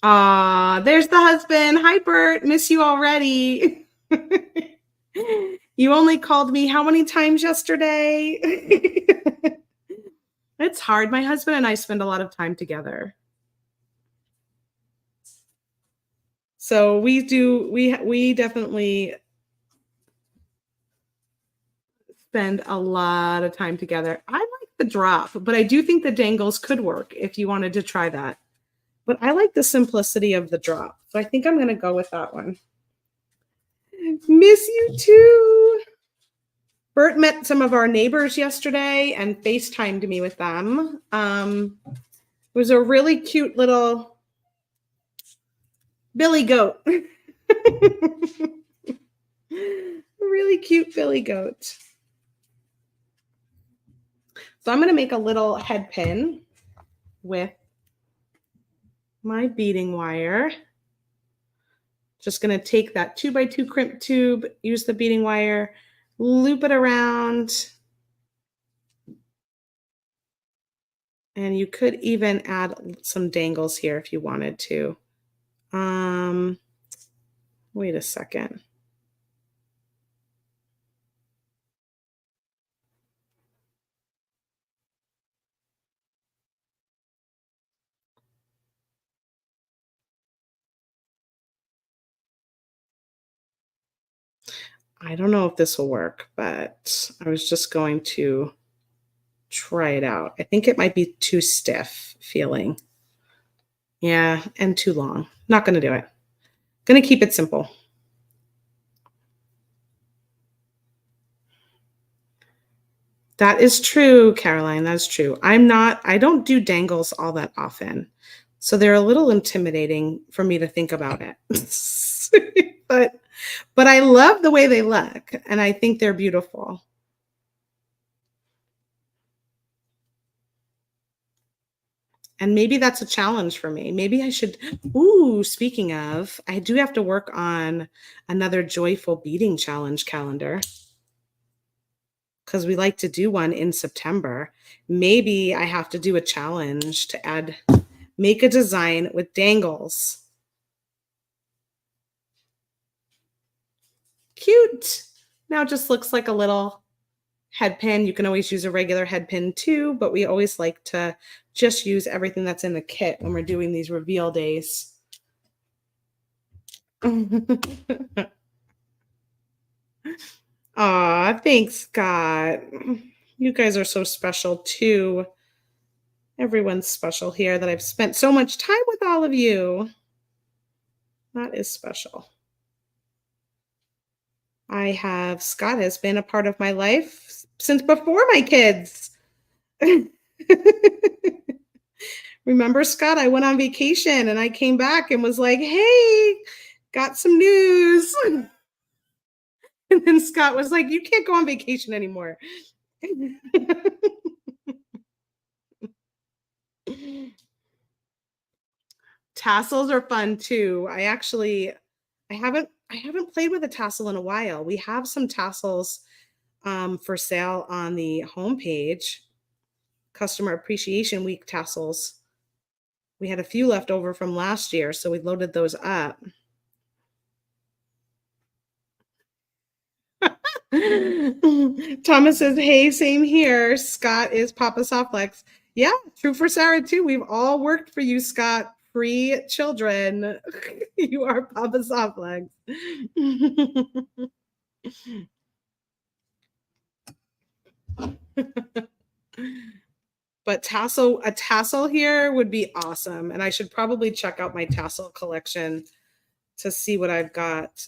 Ah, there's the husband. Hi, Bert. Miss you already. You only called me how many times yesterday? It's hard. My husband and I spend a lot of time together. So we definitely spend a lot of time together. I like the drop, but I do think the dangles could work if you wanted to try that. But I like the simplicity of the drop. So I think I'm going to go with that one. Miss you too. Bert met some of our neighbors yesterday and FaceTimed me with them. It was a really cute little billy goat. Really cute billy goat. So I'm going to make a little head pin with my beading wire. Just going to take that 2x2 crimp tube, use the beading wire, loop it around. And you could even add some dangles here if you wanted to. Wait a second. I don't know if this will work, but I was just going to try it out. I think it might be too stiff feeling. Yeah, and too long. Not going to do it. Going to keep it simple. That is true, Caroline. That's true. I don't do dangles all that often. So they're a little intimidating for me to think about it. but I love the way they look and I think they're beautiful. And maybe that's a challenge for me. Maybe I should, speaking of, I do have to work on another joyful beading challenge calendar because we like to do one in September. Maybe I have to do a challenge to make a design with dangles. Cute. Now it just looks like a little head pin. You can always use a regular head pin too, but we always like to just use everything that's in the kit when we're doing these reveal days. Aw, thanks, Scott. You guys are so special too. Everyone's special here that I've spent so much time with all of you. That is special. Scott has been a part of my life since before my kids. Remember, Scott, I went on vacation and I came back and was like, hey, got some news. And then Scott was like, you can't go on vacation anymore. Tassels are fun too. I haven't played with a tassel in a while. We have some tassels for sale on the homepage. Customer Appreciation Week tassels. We had a few left over from last year, so we loaded those up. Thomas says, hey, same here. Scott is Papa Softlex. Yeah, true for Sarah too. We've all worked for you, Scott. Free children. You are Papa Softlegs. But a tassel here would be awesome. And I should probably check out my tassel collection to see what I've got,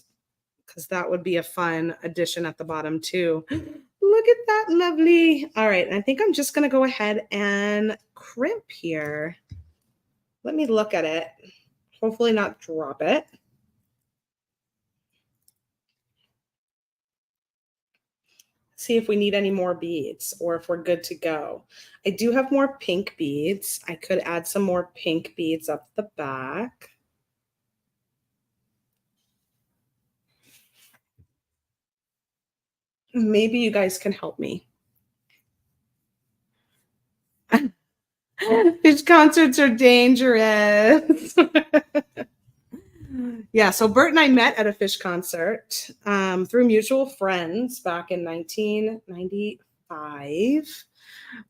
because that would be a fun addition at the bottom too. Look at that, lovely. All right, I think I'm just gonna go ahead and crimp here. Let me look at it. Hopefully not drop it. See if we need any more beads or if we're good to go. I do have more pink beads. I could add some more pink beads up the back. Maybe you guys can help me. Fish concerts are dangerous. Yeah, so Bert and I met at a fish concert through mutual friends back in 1995,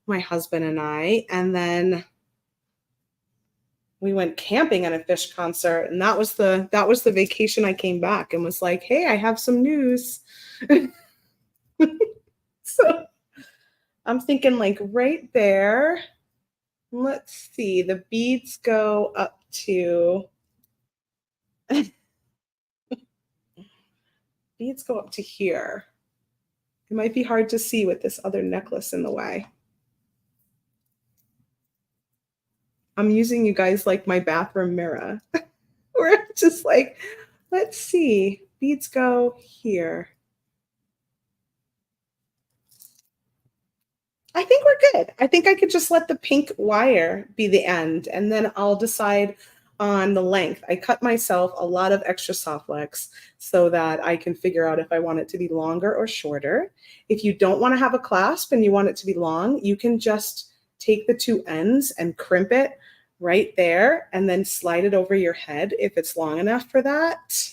my husband and I, and then we went camping at a fish concert, and that was the vacation I came back and was like, hey, I have some news. So I'm thinking like right there. Let's see, the beads go up to beads go up to here. It might be hard to see with this other necklace in the way. I'm using you guys like my bathroom mirror. Where I'm just like, let's see, beads go here. I think we're good. I think I could just let the pink wire be the end, and then I'll decide on the length. I cut myself a lot of extra soft flex so that I can figure out if I want it to be longer or shorter. If you don't want to have a clasp and you want it to be long, you can just take the two ends and crimp it right there and then slide it over your head if it's long enough for that.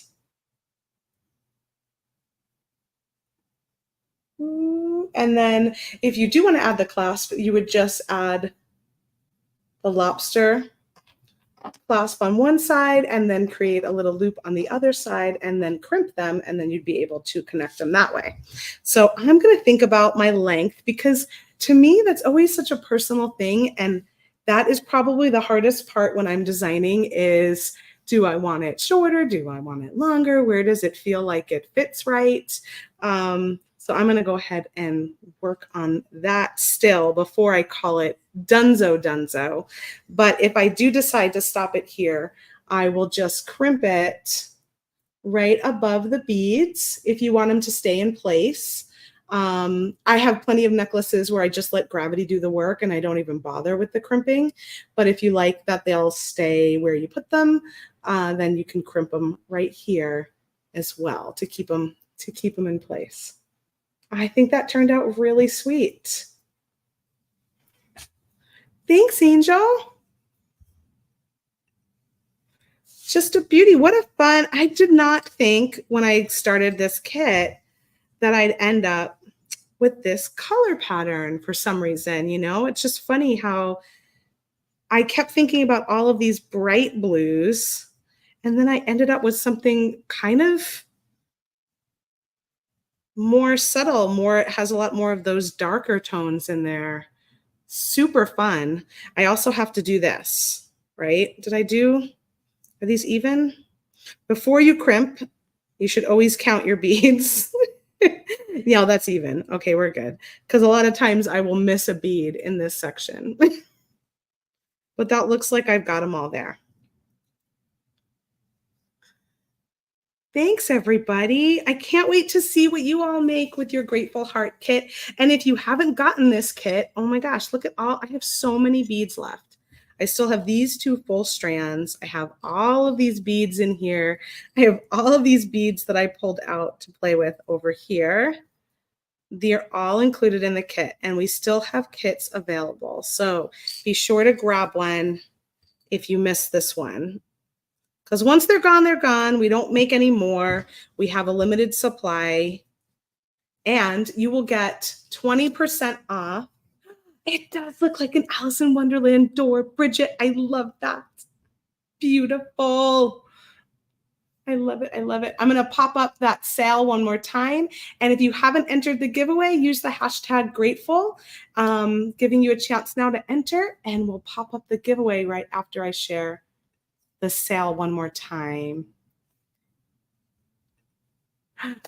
And then if you do want to add the clasp, you would just add the lobster clasp on one side and then create a little loop on the other side and then crimp them, and then you'd be able to connect them that way. So I'm going to think about my length, because to me, that's always such a personal thing. And that is probably the hardest part when I'm designing is, do I want it shorter? Do I want it longer? Where does it feel like it fits right? So I'm going to go ahead and work on that still before I call it dunzo. But if I do decide to stop it here, I will just crimp it right above the beads if you want them to stay in place. I have plenty of necklaces where I just let gravity do the work and I don't even bother with the crimping. But if you like that they'll stay where you put them, then you can crimp them right here as well to keep them in place. I think that turned out really sweet. Thanks, Angel. Just a beauty. What a fun. I did not think when I started this kit that I'd end up with this color pattern for some reason. You know, it's just funny how I kept thinking about all of these bright blues, and then I ended up with something kind of more subtle, it has a lot more of those darker tones in there. Super fun. I also have to do this, right? Are these even? Before you crimp, you should always count your beads. Yeah, that's even. Okay, we're good. Because a lot of times I will miss a bead in this section. But that looks like I've got them all there. Thanks, everybody. I can't wait to see what you all make with your Grateful Heart kit. And if you haven't gotten this kit, oh my gosh, look at all, I have so many beads left. I still have these 2 full strands. I have all of these beads in here. I have all of these beads that I pulled out to play with over here. They're all included in the kit, and we still have kits available. So be sure to grab one if you missed this one. Because once they're gone, they're gone. We don't make any more. We have a limited supply. And you will get 20% off. It does look like an Alice in Wonderland door. Bridget, I love that. Beautiful. I love it. I love it. I'm going to pop up that sale one more time. And if you haven't entered the giveaway, use the hashtag grateful, giving you a chance now to enter. And we'll pop up the giveaway right after I share the sale one more time.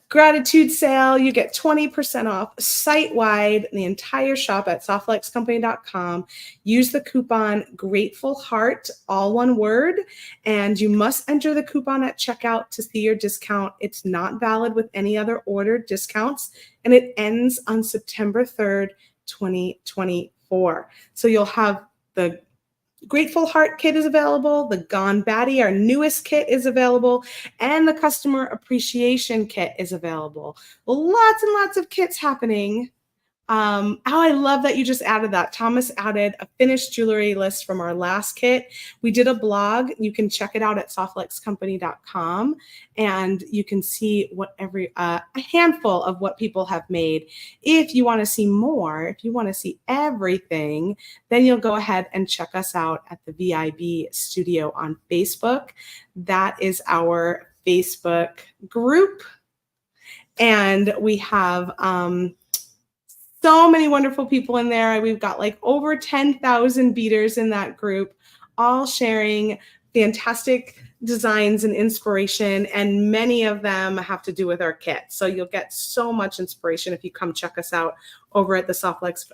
Gratitude sale, you get 20% off site-wide, the entire shop at softluxcompany.com. Use the coupon Grateful Heart, all one word, and you must enter the coupon at checkout to see your discount. It's not valid with any other order discounts, and it ends on September 3rd, 2024. So you'll have the Grateful Heart kit is available. The Gone Batty, our newest kit, is available. And the Customer Appreciation Kit is available. Lots and lots of kits happening. Oh, I love that you just added that. Thomas added a finished jewelry list from our last kit. We did a blog. You can check it out at softluxcompany.com, and you can see what a handful of what people have made. If you want to see more, if you want to see everything, then you'll go ahead and check us out at the VIB Studio on Facebook. That is our Facebook group. And we have so many wonderful people in there. We've got like over 10,000 beaders in that group, all sharing fantastic designs and inspiration, and many of them have to do with our kit. So you'll get so much inspiration if you come check us out over at the SoftLux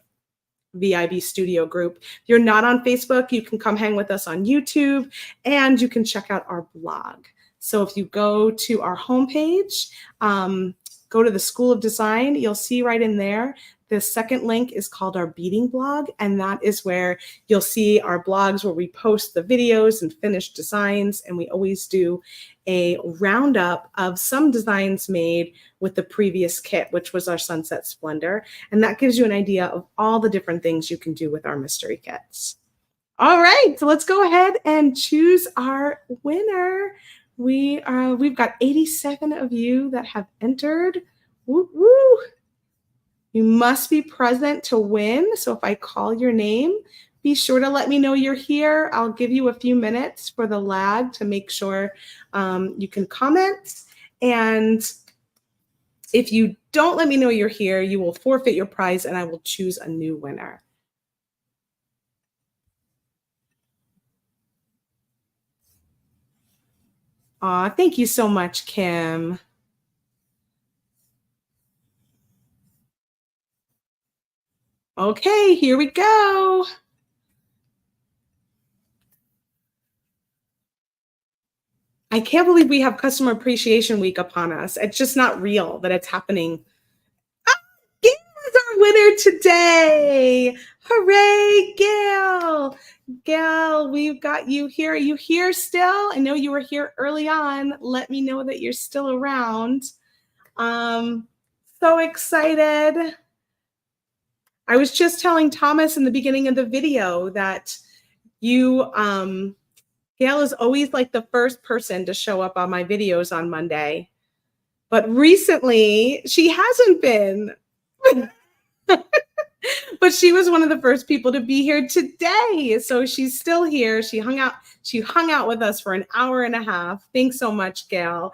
VIB Studio group. If you're not on Facebook, you can come hang with us on YouTube, and you can check out our blog. So if you go to our homepage, go to the School of Design, you'll see right in there, the second link is called our beading blog, and that is where you'll see our blogs where we post the videos and finished designs, and we always do a roundup of some designs made with the previous kit, which was our Sunset Splendor, and that gives you an idea of all the different things you can do with our mystery kits. All right, so let's go ahead and choose our winner. We've got 87 of you that have entered. Woo woo! You must be present to win. So if I call your name, be sure to let me know you're here. I'll give you a few minutes for the lag to make sure you can comment. And if you don't let me know you're here, you will forfeit your prize, and I will choose a new winner. Aw, thank you so much, Kim. Okay, here we go. I can't believe we have Customer Appreciation Week upon us. It's just not real that it's happening. Gail is our winner today. Hooray, Gail. Gail, we've got you here. Are you here still? I know you were here early on. Let me know that you're still around. So excited. I was just telling Thomas in the beginning of the video that you, Gail is always like the first person to show up on my videos on Monday. But recently, she hasn't been. But she was one of the first people to be here today. So she's still here. She hung out with us for an hour and a half. Thanks so much, Gail.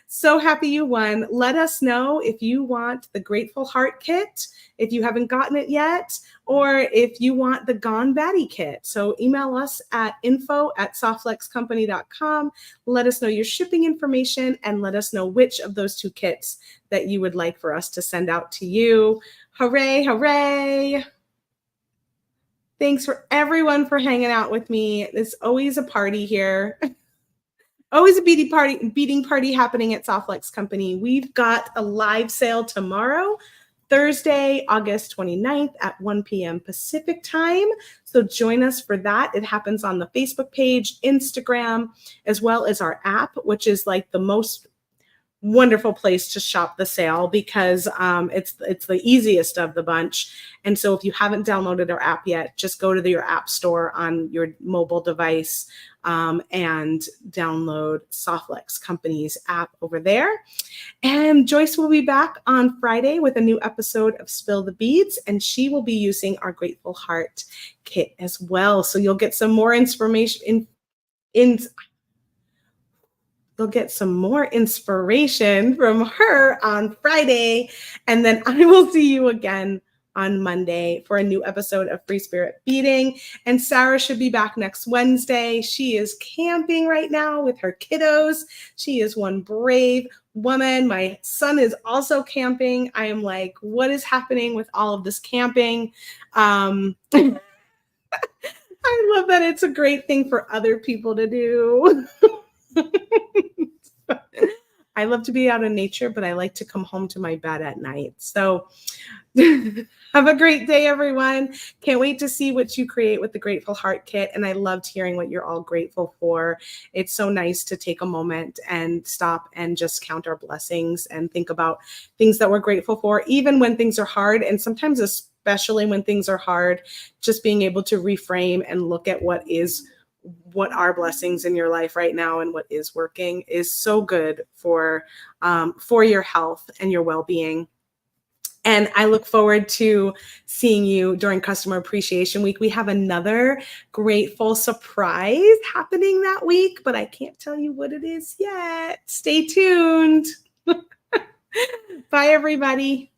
So happy you won. Let us know if you want the Grateful Heart kit, if you haven't gotten it yet, or if you want the Gone Batty kit. So email us at info@softflexcompany.com. Let us know your shipping information and let us know which of those 2 kits that you would like for us to send out to you. Hooray, hooray. Thanks for everyone for hanging out with me. It's always a party here. Always a beading party happening at Softflex Company. We've got a live sale tomorrow, Thursday, August 29th at 1 p.m. Pacific time. So join us for that. It happens on the Facebook page, Instagram, as well as our app, which is like the most wonderful place to shop the sale because it's the easiest of the bunch. And so if you haven't downloaded our app yet, just go to your app store on your mobile device and download Softflex Company's app over there. And Joyce will be back on Friday with a new episode of Spill the Beads, and she will be using our Grateful Heart kit as well. So you'll get some more information You'll get some more inspiration from her on Friday. And then I will see you again on Monday for a new episode of Free Spirit Beading. And Sarah should be back next Wednesday. She is camping right now with her kiddos. She is one brave woman. My son is also camping. I am like, what is happening with all of this camping? I love that it's a great thing for other people to do. I love to be out in nature, but I like to come home to my bed at night. So have a great day, everyone. Can't wait to see what you create with the Grateful Heart Kit. And I loved hearing what you're all grateful for. It's so nice to take a moment and stop and just count our blessings and think about things that we're grateful for, even when things are hard. And sometimes, especially when things are hard, just being able to reframe and look at what are blessings in your life right now and what is working is so good for your health and your well-being. And I look forward to seeing you during Customer Appreciation Week. We have another grateful surprise happening that week, but I can't tell you what it is yet. Stay tuned. Bye, everybody.